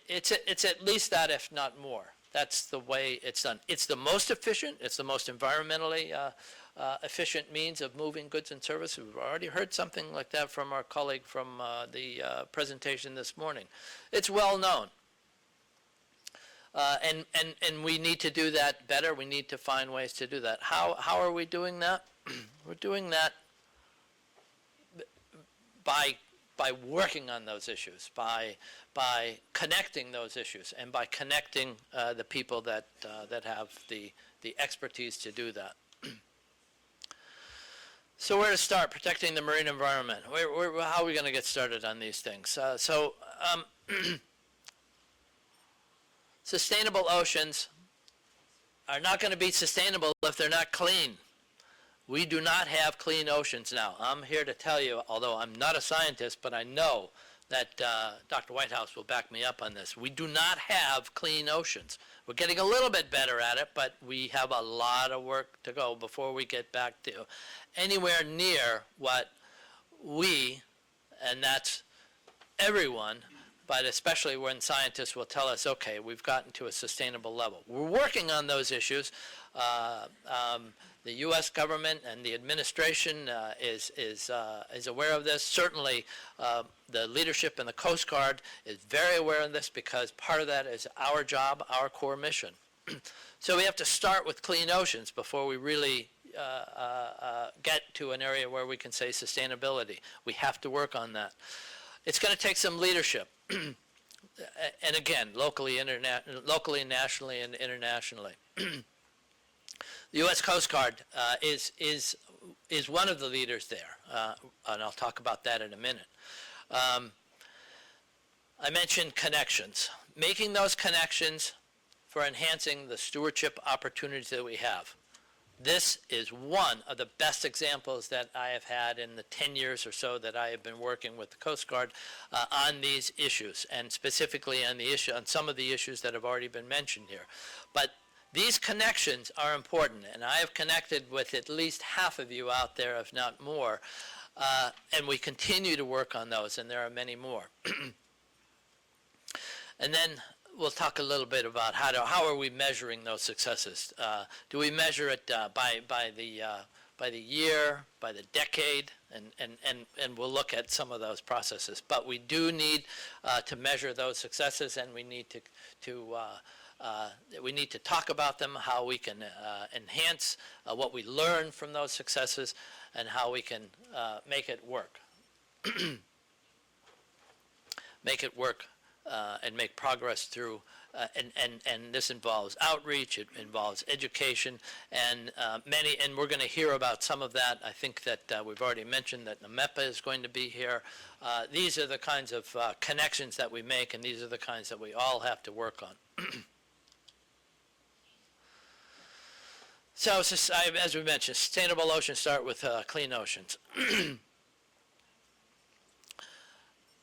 It's at least that, if not more. That's the way it's done. It's the most efficient. It's the most environmentally efficient means of moving goods and services. We've already heard something like that from our colleague from the presentation this morning. It's well known. And we need to do that better. We need to find ways to do that. How are we doing that? We're doing that by working on those issues, by connecting those issues, and by connecting the people that have the expertise to do that. So where to start? Protecting the marine environment. How are we going to get started on these things? Sustainable oceans are not going to be sustainable if they're not clean. We do not have clean oceans now. I'm here to tell you, although I'm not a scientist, but I know that Dr. Whitehouse will back me up on this. We do not have clean oceans. We're getting a little bit better at it, but we have a lot of work to go before we get back to anywhere near what we, and that's everyone, but especially when scientists will tell us, okay, we've gotten to a sustainable level. We're working on those issues. The U.S. government and the administration is aware of this. Certainly, the leadership in the Coast Guard is very aware of this because part of that is our job, our core mission. So we have to start with clean oceans before we really get to an area where we can say sustainability. We have to work on that. It's going to take some leadership. And again, locally, nationally, and internationally. The U.S. Coast Guard is one of the leaders there, and I'll talk about that in a minute. I mentioned connections. Making those connections for enhancing the stewardship opportunities that we have. This is one of the best examples that I have had in the 10 years or so that I have been working with the Coast Guard on these issues, and specifically on some of the issues that have already been mentioned here. But these connections are important, and I have connected with at least half of you out there, if not more, and we continue to work on those, and there are many more. And then we'll talk a little bit about how are we measuring those successes. Do we measure it by the year, by the decade, and we'll look at some of those processes. But we do need to measure those successes, and we need to talk about them, how we can enhance what we learn from those successes, and how we can make it work. Make it work and make progress through, and this involves outreach, it involves education, and we're going to hear about some of that. I think that we've already mentioned that NMEPA is going to be here. These are the kinds of connections that we make, and these are the kinds that we all have to work on. So, as we mentioned, sustainable oceans start with clean oceans.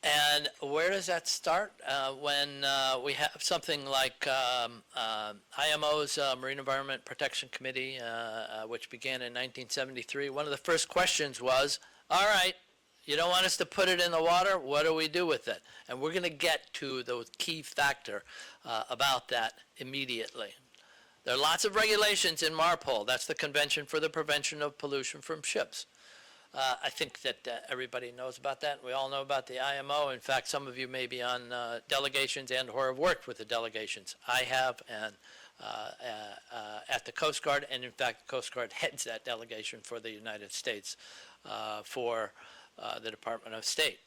And where does that start? When we have something like IMO's Marine Environment Protection Committee, which began in 1973, one of the first questions was, all right, you don't want us to put it in the water, what do we do with it? And we're going to get to the key factor about that immediately. There are lots of regulations in MARPOL. That's the Convention for the Prevention of Pollution from Ships. I think that everybody knows about that. We all know about the IMO. In fact, some of you may be on delegations and or have worked with the delegations. I have, and at the Coast Guard, and in fact, the Coast Guard heads that delegation for the United States for the Department of State.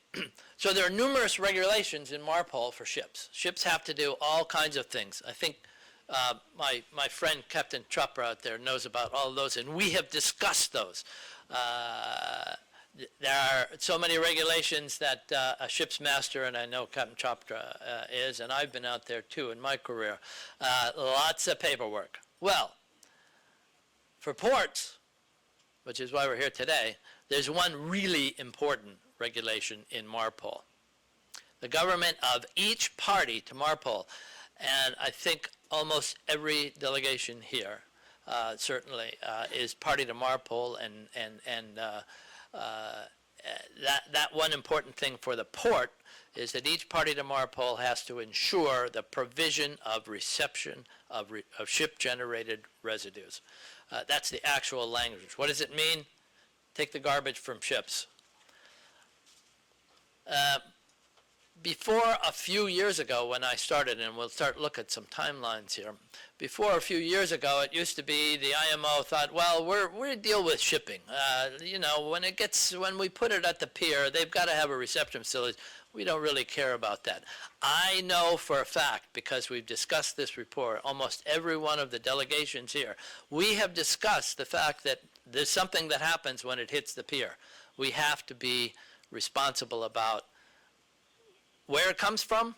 So there are numerous regulations in MARPOL for ships. Ships have to do all kinds of things. I think my friend Captain Chopra out there knows about all of those, and we have discussed those. There are so many regulations that a ship's master, and I know Captain Chopra is, and I've been out there too in my career, lots of paperwork. Well, for ports, which is why we're here today, there's one really important regulation in MARPOL. The government of each party to MARPOL, and I think almost every delegation here certainly is party to MARPOL, and that one important thing for the port is that each party to MARPOL has to ensure the provision of reception of ship-generated residues. That's the actual language. What does it mean? Take the garbage from ships. before a few years ago when I started, and we'll start look at some timelines here. Before a few years ago, it used to be the IMO thought, well, we deal with shipping. You know, when we put it at the pier, they've got to have a reception facility. We don't really care about that. I know for a fact, because we've discussed this report, almost every one of the delegations here, we have discussed the fact that there's something that happens when it hits the pier. We have to be responsible about where it comes from,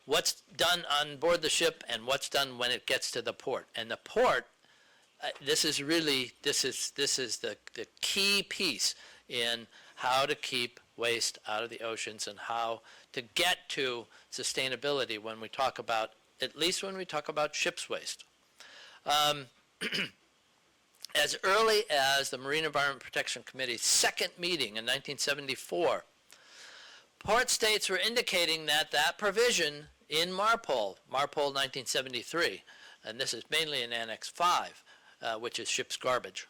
what's done on board the ship, and what's done when it gets to the port. And the port, this is the key piece in how to keep waste out of the oceans and how to get to sustainability when we talk about, at least when we talk about ships waste. As early as the Marine Environment Protection Committee's second meeting in 1974, port states were indicating that that provision in MARPOL 1973, and this is mainly in Annex 5, which is ship's garbage,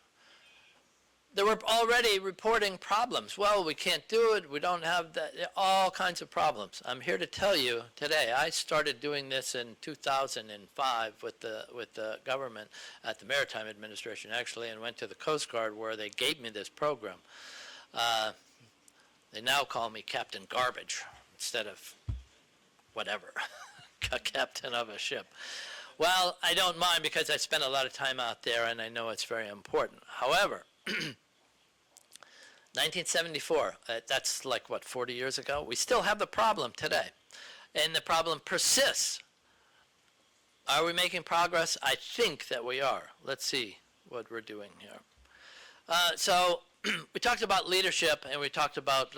they were already reporting problems. Well, we can't do it, we don't have that, all kinds of problems. I'm here to tell you today, I started doing this in 2005 with the government at the Maritime Administration, actually, and went to the Coast Guard where they gave me this program. They now call me Captain Garbage instead of whatever, a captain of a ship. Well, I don't mind because I spent a lot of time out there and I know it's very important. However, 1974, that's like, what, 40 years ago? We still have the problem today, and the problem persists. Are we making progress? I think that we are. Let's see what we're doing here. So we talked about leadership, and we talked about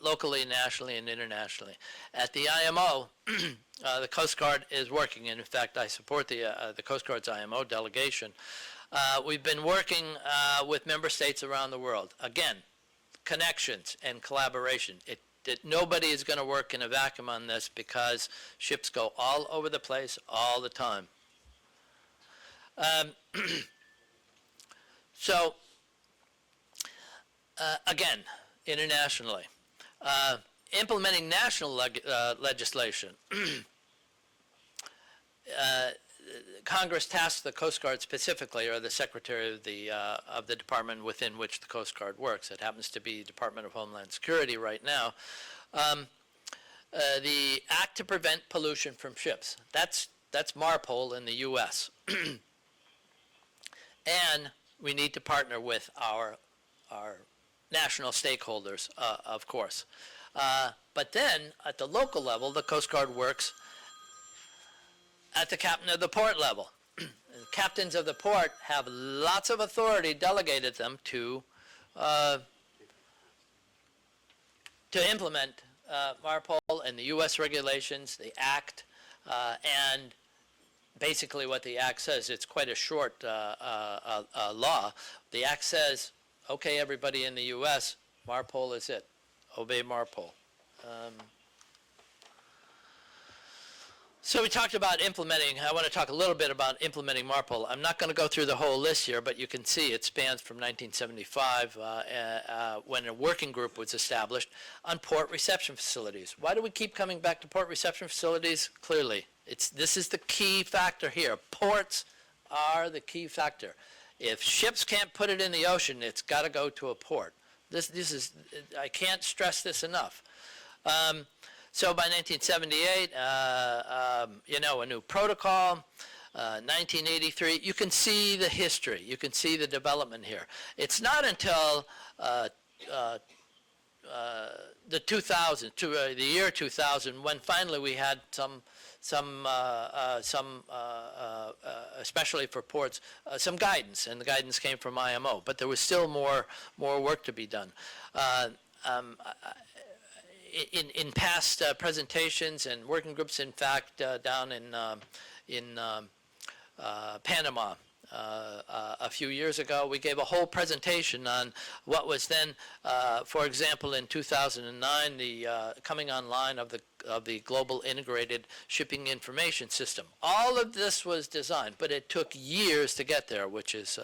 locally, nationally, and internationally. At the IMO, the Coast Guard is working, and in fact, I support the Coast Guard's IMO delegation. We've been working with member states around the world. Again, connections and collaboration. Nobody is going to work in a vacuum on this because ships go all over the place all the time. So, again, internationally, implementing national legislation. Congress tasked the Coast Guard specifically, or the Secretary of the department within which the Coast Guard works. It happens to be Department of Homeland Security right now. The Act to Prevent Pollution from Ships. That's MARPOL in the U.S. And we need to partner with our national stakeholders, of course. But then, at the local level, the Coast Guard works at the captain of the port level. Captains of the port have lots of authority delegated them to implement MARPOL and the U.S. regulations, the Act, and basically what the Act says. It's quite a short law. The Act says, okay, everybody in the U.S., MARPOL is it. Obey MARPOL. So we talked about implementing. I want to talk a little bit about implementing MARPOL. I'm not going to go through the whole list here, but you can see it spans from 1975 when a working group was established on port reception facilities. Why do we keep coming back to port reception facilities? Clearly, this is the key factor here. Ports are the key factor. If ships can't put it in the ocean, it's got to go to a port. This is, I can't stress this enough. So by 1978, a new protocol, 1983, you can see the history, you can see the development here. It's not until the 2000, the year 2000, when finally we had some especially for ports, some guidance, and the guidance came from IMO, but there was still more work to be done. In past presentations and working groups, in fact, down in Panama a few years ago, we gave a whole presentation on what was then, for example, in 2009, the coming online of the the Global Integrated Shipping Information System. All of this was designed, but it took years to get there, which is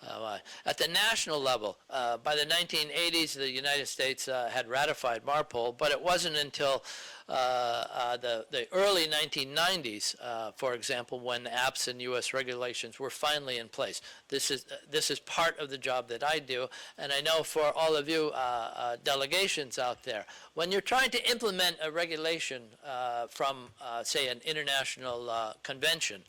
why. At the national level, by the 1980s, the United States had ratified MARPOL, but it wasn't until the early 1990s, for example, when APS and U.S. regulations were finally in place. This is part of the job that I do, and I know for all of you delegations out there, when you're trying to implement a regulation from, say, an international convention,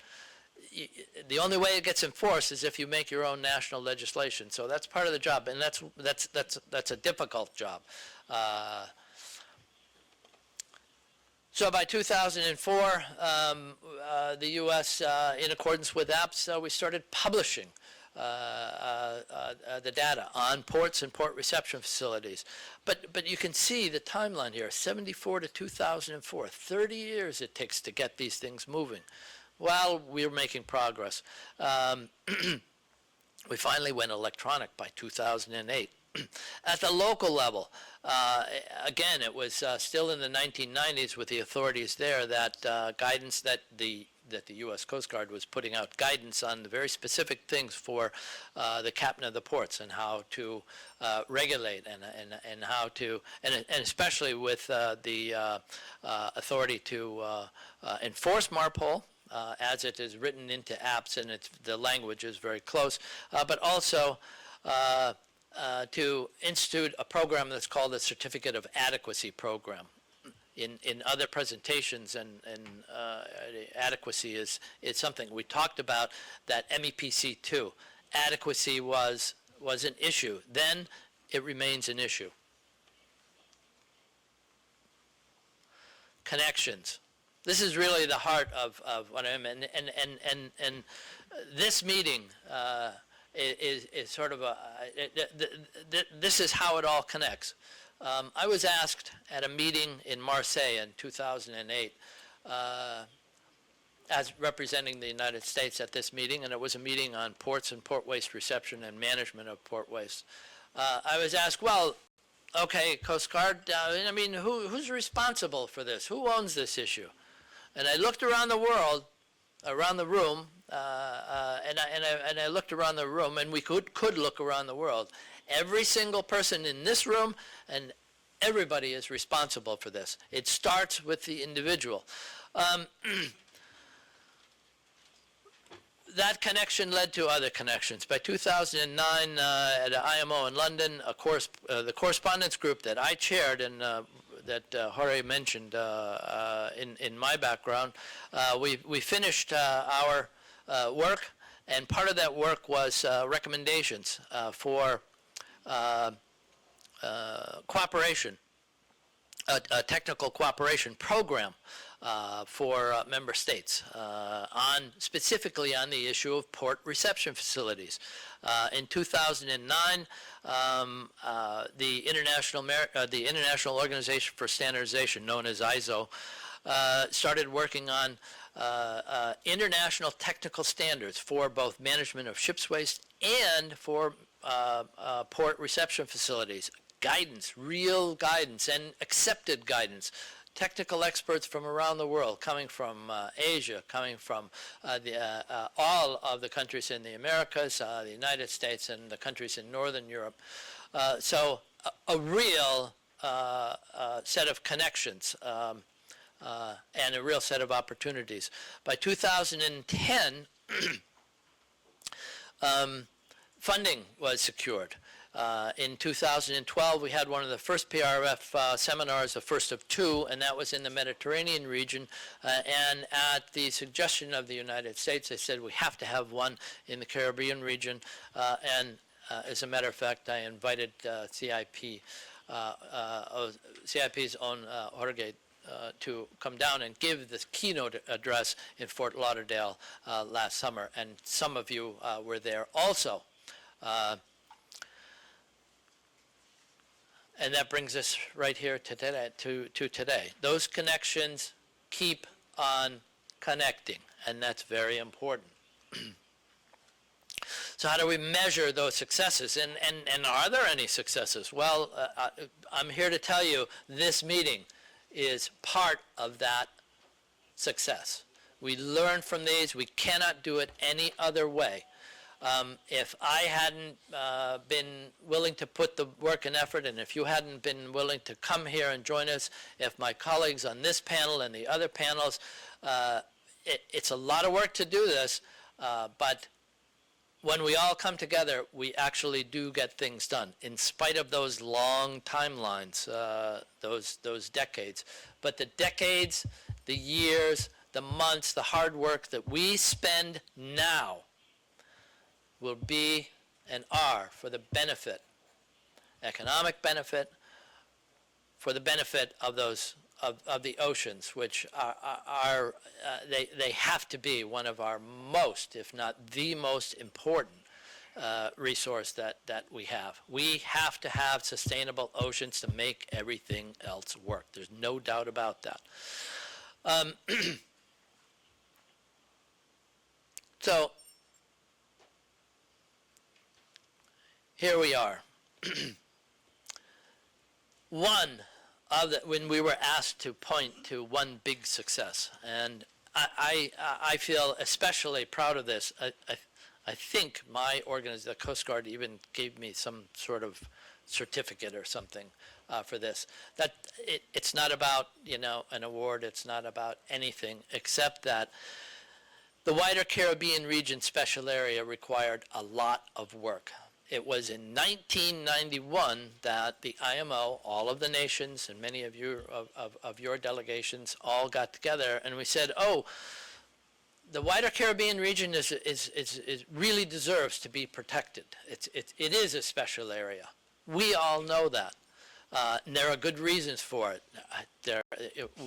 the only way it gets enforced is if you make your own national legislation. So that's part of the job, and that's a difficult job. So by 2004, the U.S., in accordance with APS, we started publishing the data on ports and port reception facilities. But you can see the timeline here, 74 to 2004, 30 years it takes to get these things moving. Well, we're making progress. We finally went electronic by 2008. At the local level, again, it was still in the 1990s with the authorities there that guidance that the U.S. Coast Guard was putting out guidance on the very specific things for the captain of the ports and how to regulate and how to, and especially with the authority to enforce MARPOL, as it is written into APS, and the language is very close, but also to institute a program that's called the Certificate of Adequacy Program. In other presentations, and adequacy is something we talked about, that MEPC 2. Adequacy was an issue. Then it remains an issue. Connections. This is really the heart of what I'm in, and this meeting is sort of this is how it all connects. I was asked at a meeting in Marseille in 2008, as representing the United States at this meeting, and it was a meeting on ports and port waste reception and management of port waste. I was asked, well, okay, Coast Guard, I mean, who's responsible for this? Who owns this issue? And I looked around the world, around the room, and I looked around the room, and we could look around the world. Every single person in this room and everybody is responsible for this. It starts with the individual. That connection led to other connections. By 2009, at IMO in London, the correspondence group that I chaired and that Jorge mentioned in my background, we finished our work, and part of that work was recommendations for cooperation, a technical cooperation program for member states specifically on the issue of port reception facilities. In 2009, the International Organization for Standardization, known as ISO, started working on international technical standards for both management of ships waste and for port reception facilities. Guidance, real guidance, and accepted guidance. Technical experts from around the world, coming from Asia, coming from all of the countries in the Americas, the United States, and the countries in Northern Europe. So a real set of connections and a real set of opportunities. By 2010, funding was secured. In 2012, we had one of the first PRF seminars, the first of two, and that was in the Mediterranean region. And at the suggestion of the United States, they said we have to have one in the Caribbean region. And as a matter of fact, I invited CIP, CIP's own Jorge, to come down and give this keynote address in Fort Lauderdale last summer. And some of you were there also. And that brings us right here to today. Those connections keep on connecting, and that's very important. So how do we measure those successes? And are there any successes? Well, I'm here to tell you this meeting is part of that success. We learn from these. We cannot do it any other way. If I hadn't been willing to put the work and effort, and if you hadn't been willing to come here and join us, if my colleagues on this panel and the other panels, it's a lot of work to do this, but when we all come together, we actually do get things done, in spite of those long timelines, those decades. But the decades, the years, the months, the hard work that we spend now will be and are for the benefit, economic benefit, for the benefit of those of the oceans, which are they have to be one of our most, if not the most important resource that we have. We have to have sustainable oceans to make everything else work. There's no doubt about that. So here we are. When we were asked to point to one big success, and I feel especially proud of this. I think my organization, the Coast Guard, even gave me some sort of certificate or something for this. That it's not about, you know, an award. It's not about anything except that the wider Caribbean region special area required a lot of work. It was in 1991 that the IMO, all of the nations, and many of your delegations all got together, and we said, oh, the wider Caribbean region is really deserves to be protected. It is a special area. We all know that. And there are good reasons for it.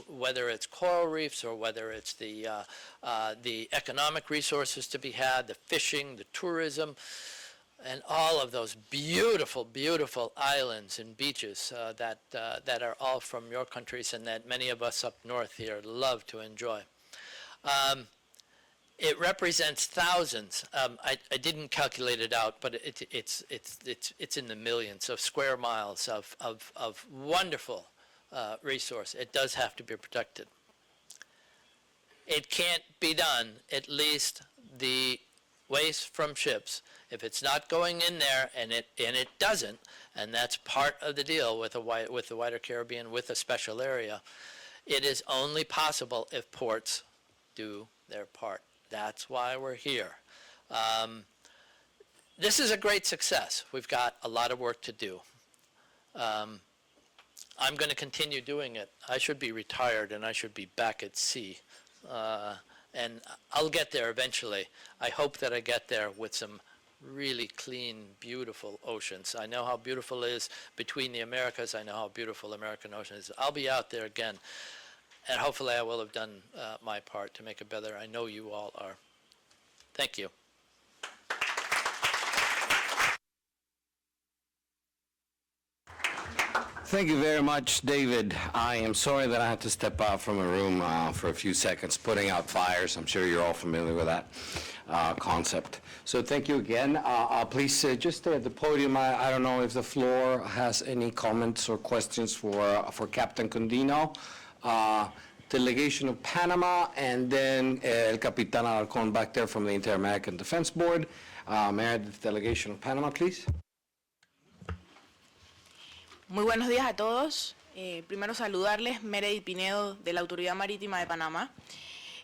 Whether it's coral reefs or whether it's the economic resources to be had, the fishing, the tourism, and all of those beautiful, beautiful islands and beaches that are all from your countries and that many of us up north here love to enjoy. It represents thousands. I didn't calculate it out, but it's in the millions of square miles of wonderful resource. It does have to be protected. It can't be done, at least the waste from ships, if it's not going in there, and it doesn't, and that's part of the deal with the wider Caribbean, with a special area. It is only possible if ports do their part. That's why we're here. This is a great success. We've got a lot of work to do. I'm going to continue doing it. I should be retired and I should be back at sea. And I'll get there eventually. I hope that I get there with some really clean, beautiful oceans. I know how beautiful it is between the Americas. I know how beautiful American ocean is. I'll be out there again. And hopefully I will have done my part to make it better. I know you all are. Thank you. Thank you very much, David. I am sorry that I had to step out from a room for a few seconds, putting out fires. I'm sure you're all familiar with that concept. So thank you again. Please just stay at the podium. I don't know if the floor has any comments or questions for Captain Condino. Delegation of Panama, and then El Capitan Alarcón back there from the Inter-American Defense Board. Mayor, the Delegation of Panama, please. Muy buenos días a todos. Primero saludarles, Meredith Pinedo de la Autoridad Marítima de Panamá,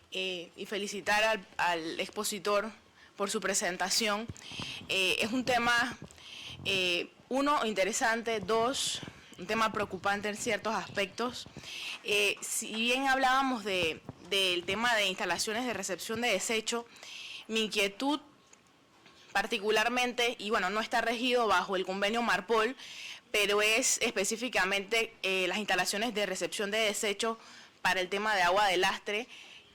y felicitar al expositor por su presentación. Es un tema, uno, interesante, dos, un tema preocupante en ciertos aspectos. Si bien hablábamos del tema de instalaciones de recepción de desecho, mi inquietud particularmente, y bueno, no está regido bajo el convenio Marpol, pero es específicamente las instalaciones de recepción de desechos para el tema de agua de lastre,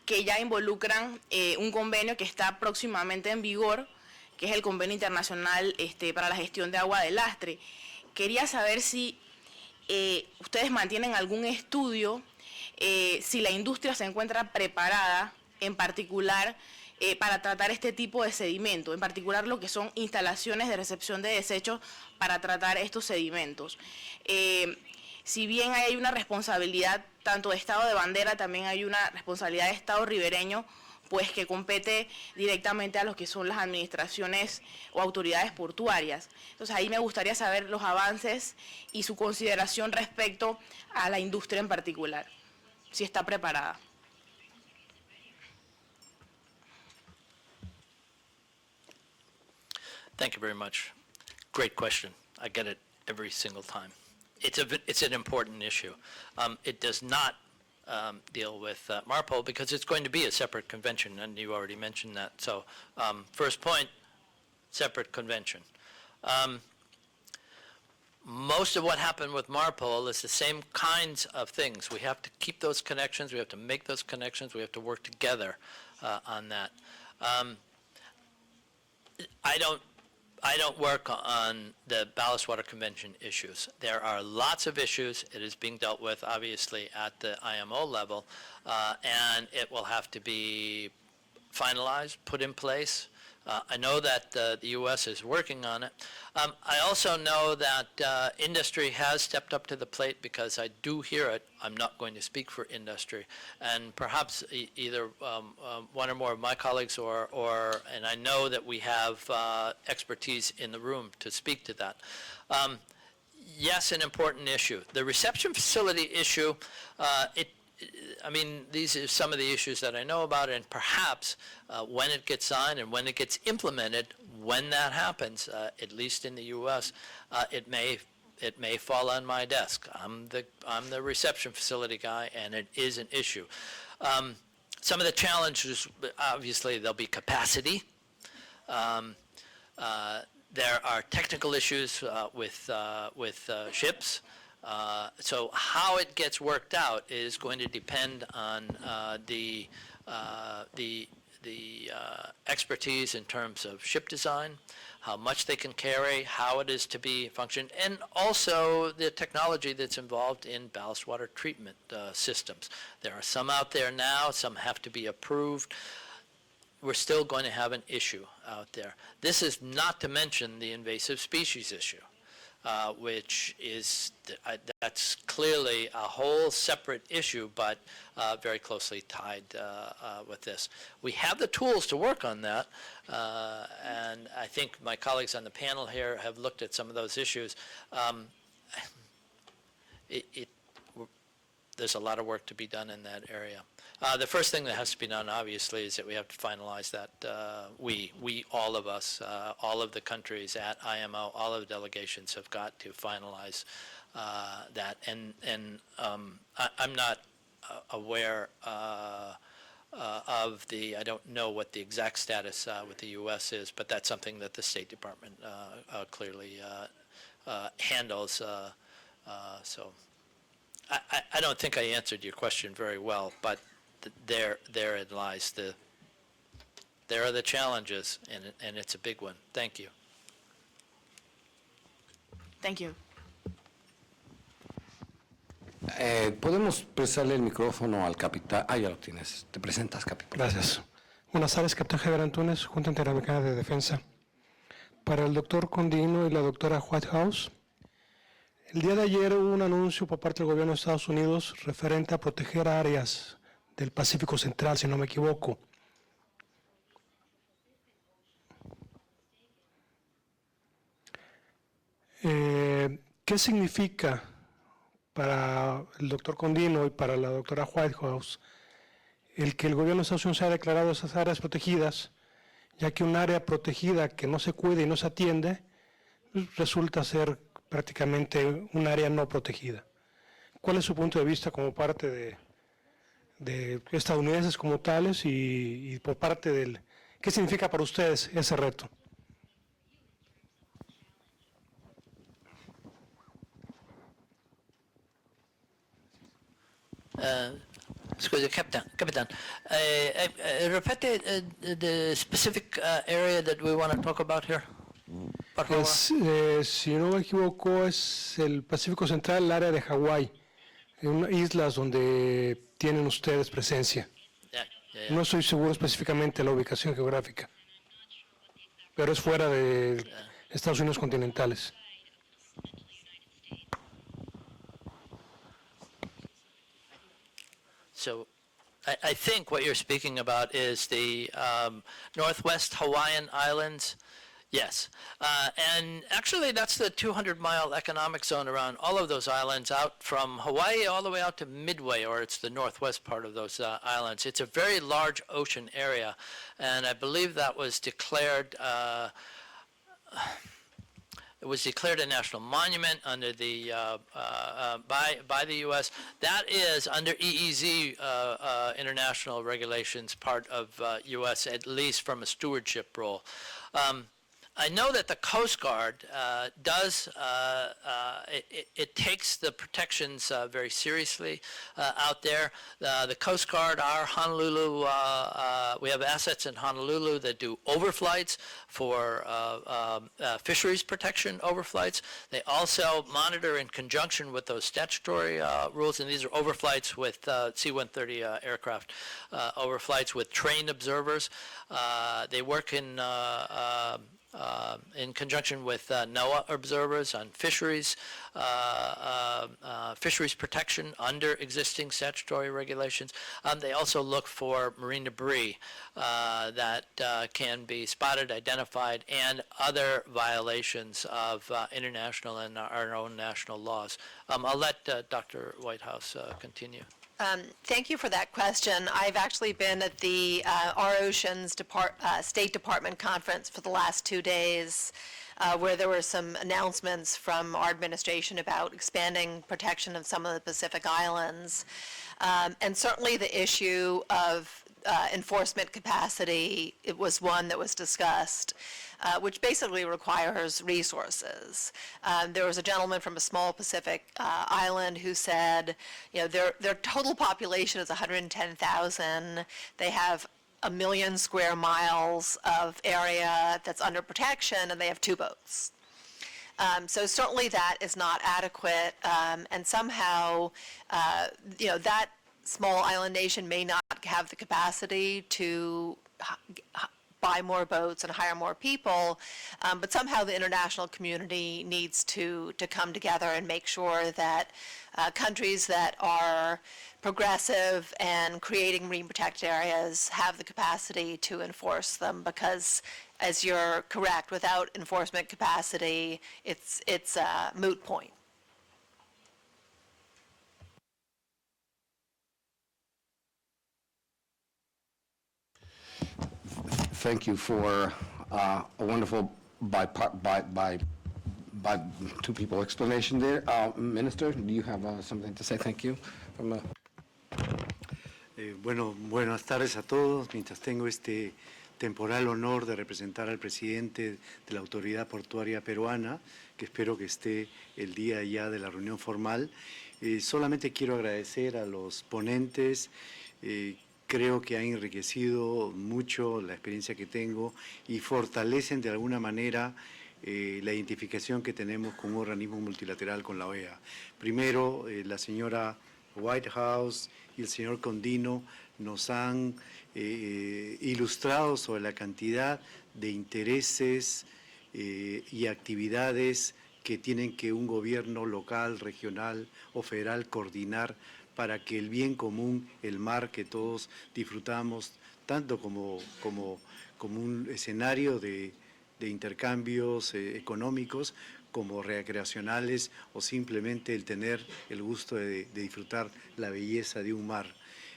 que ya involucran un convenio que está próximamente en vigor, que es el Convenio Internacional para la Gestión de Agua de Lastre. Quería saber si ustedes mantienen algún estudio, si la industria se encuentra preparada, en particular, para tratar este tipo de sedimentos, en particular lo que son instalaciones de recepción de desechos para tratar estos sedimentos. si bien hay una responsabilidad tanto de Estado de bandera, también hay una responsabilidad de Estado ribereño, pues que compete directamente a lo que son las administraciones o autoridades portuarias. Entonces ahí me gustaría saber los avances y su consideración respecto a la industria en particular, si está preparada. Thank you very much. Great question. I get it every single time. It's an important issue. It does not deal with MARPOL because it's going to be a separate convention, and you already mentioned that. So first point, separate convention. Most of what happened with MARPOL is the same kinds of things. We have to keep those connections. We have to make those connections. We have to work together on that. I don't work on the ballast water convention issues. There are lots of issues. It is being dealt with, obviously, at the IMO level, and it will have to be finalized, put in place. I know that the U.S. is working on it. I also know that industry has stepped up to the plate because I do hear it. I'm not going to speak for industry. And perhaps either one or more of my colleagues and I know that we have expertise in the room to speak to that. Yes, an important issue. The reception facility issue, I mean, these are some of the issues that I know about, and perhaps when it gets signed and when it gets implemented, when that happens, at least in the U.S., it may fall on my desk. I'm the reception facility guy, and it is an issue. Some of the challenges, obviously, there'll be capacity. There are technical issues with ships. So how it gets worked out is going to depend on the expertise in terms of ship design, how much they can carry, how it is to be functioned, and also the technology that's involved in ballast water treatment systems. There are some out there now, some have to be approved. We're still going to have an issue out there. This is not to mention the invasive species issue. Which is, that's clearly a whole separate issue, but very closely tied with this. We have the tools to work on that, and I think my colleagues on the panel here have looked at some of those issues. There's a lot of work to be done in that area. The first thing that has to be done, obviously, is that we have to finalize that. All of us, all of the countries at IMO, all of the delegations have got to finalize that. And I'm not aware of I don't know what the exact status with the U.S. is, but that's something that the State Department clearly handles. So I don't think I answered your question very well, but therein lies there are the challenges, and it's a big one. Thank you. Thank you. Podemos prestarle el micrófono al capitán. Ah, ya lo tienes. Te presentas, capitán. Gracias. Buenas tardes, capitán Javier Antunes, Junta Interamericana de Defensa. Para el doctor Condino y la doctora Whitehouse, el día de ayer hubo un anuncio por parte del gobierno de Estados Unidos referente a proteger áreas del Pacífico Central, si no me equivoco. ¿Qué significa para el doctor Condino y para la doctora Whitehouse el que el gobierno de Estados Unidos haya declarado esas áreas protegidas, ya que un área protegida que no se cuida y no se atiende resulta ser prácticamente un área no protegida? ¿Cuál es su punto de vista como parte de estadounidenses como tales y por parte del... ¿Qué significa para ustedes ese reto? Scusi, Captain. Repete the specific area that we want to talk about here. Por favor. Si no me equivoco, es el Pacífico Central, el área de Hawái, en islas donde tienen ustedes presencia. Yeah. No estoy seguro específicamente de la ubicación geográfica, pero es fuera de Estados Unidos continentales. So I think what you're speaking about is the Northwest Hawaiian Islands. Yes. And actually, that's the 200-mile economic zone around all of those islands, out from Hawaii all the way out to Midway, or it's the northwest part of those islands. It's a very large ocean area, and I believe that was declared it was declared a national monument under the by the U.S. That is under EEZ international regulations, part of U.S. at least from a stewardship role. I know that the Coast Guard does, it takes the protections very seriously out there. The Coast Guard, our Honolulu, we have assets in Honolulu that do overflights for fisheries protection overflights. They also monitor in conjunction with those statutory rules, and these are overflights with C-130 aircraft, overflights with trained observers. They work in conjunction with NOAA observers on fisheries, fisheries protection under existing statutory regulations. They also look for marine debris that can be spotted, identified, and other violations of international and our own national laws. I'll let Dr. Whitehouse continue. Thank you for that question. I've actually been at the Our Oceans State Department conference for the last 2 days, where there were some announcements from our administration about expanding protection of some of the Pacific Islands. And certainly the issue of enforcement capacity, it was one that was discussed, which basically requires resources. There was a gentleman from a small Pacific island who said, you know, their total population is 110,000. They have 1 million square miles of area that's under protection, and they have 2 boats. So certainly that is not adequate, and somehow, you know, that small island nation may not have the capacity to buy more boats and hire more people, but somehow the international community needs to come together and make sure that countries that are progressive and creating marine protected areas have the capacity to enforce them, because as you're correct, without enforcement capacity, it's a moot point. Thank you for a wonderful by two people explanation there. Minister, do you have something to say? Thank you. Bueno, buenas tardes a todos. Mientras tengo este temporal honor de representar al presidente de la Autoridad Portuaria Peruana, que espero que esté el día ya de la reunión formal, solamente quiero agradecer a los ponentes. Creo que ha enriquecido mucho la experiencia que tengo y fortalecen de alguna manera la identificación que tenemos con un organismo multilateral con la OEA. Primero, la señora Whitehouse y el señor Condino nos han ilustrado sobre la cantidad de intereses y actividades que tienen que un gobierno local, regional o federal coordinar para que el bien común, el mar que todos disfrutamos, tanto como un escenario de intercambios económicos, como recreacionales, o simplemente el tener el gusto de disfrutar la belleza de un mar.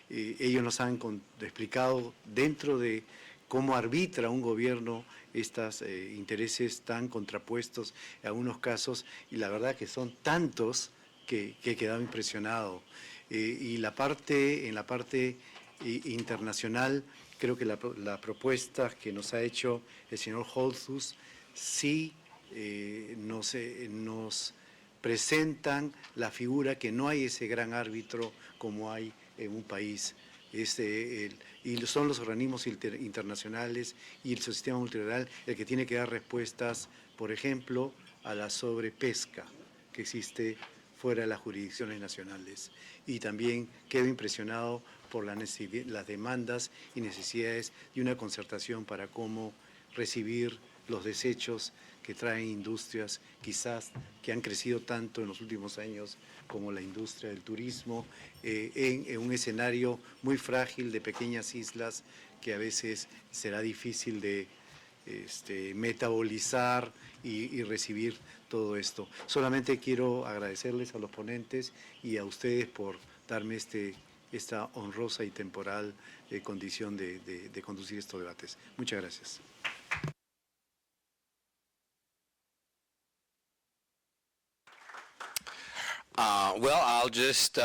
Ellos nos han explicado dentro de cómo arbitra un gobierno estos intereses tan contrapuestos en algunos casos, y la verdad que son tantos que he quedado impresionado. Y en la parte internacional, creo que la propuesta que nos ha hecho el señor Holthus sí nos presentan la figura que no hay ese gran árbitro como hay en un país. Y son los organismos internacionales y el sistema multilateral el que tiene que dar respuestas, por ejemplo, a la sobrepesca que existe fuera de las jurisdicciones nacionales. Y también quedo impresionado por las demandas y necesidades de una concertación para cómo recibir los desechos que traen industrias quizás que han crecido tanto en los últimos años como la industria del turismo, en un escenario muy frágil de pequeñas islas que a veces será difícil de metabolizar y recibir todo esto. Solamente quiero agradecerles a los ponentes y a ustedes por darme esta honrosa y temporal condición de conducir estos debates. Muchas gracias. Well, I'll just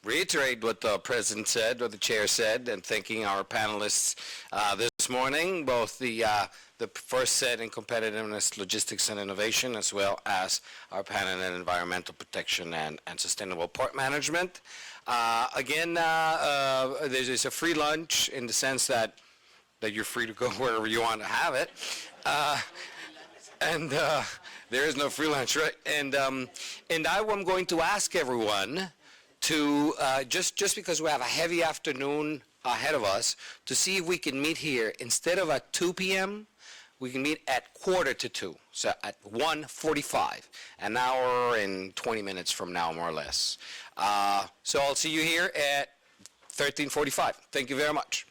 reiterate what the president said, what the chair said, and thanking our panelists this morning, both the first set in competitiveness, logistics, and innovation, as well as our panel in environmental protection and sustainable port management. Again, there's a free lunch in the sense that you're free to go wherever you want to have it. And there is no free lunch, right? And I'm going to ask everyone to, just because we have a heavy afternoon ahead of us, to see if we can meet here. Instead of at 2 p.m., we can meet at 1:45, so at 1:45, an hour and 20 minutes from now, more or less. So I'll see you here at 13:45. Thank you very much.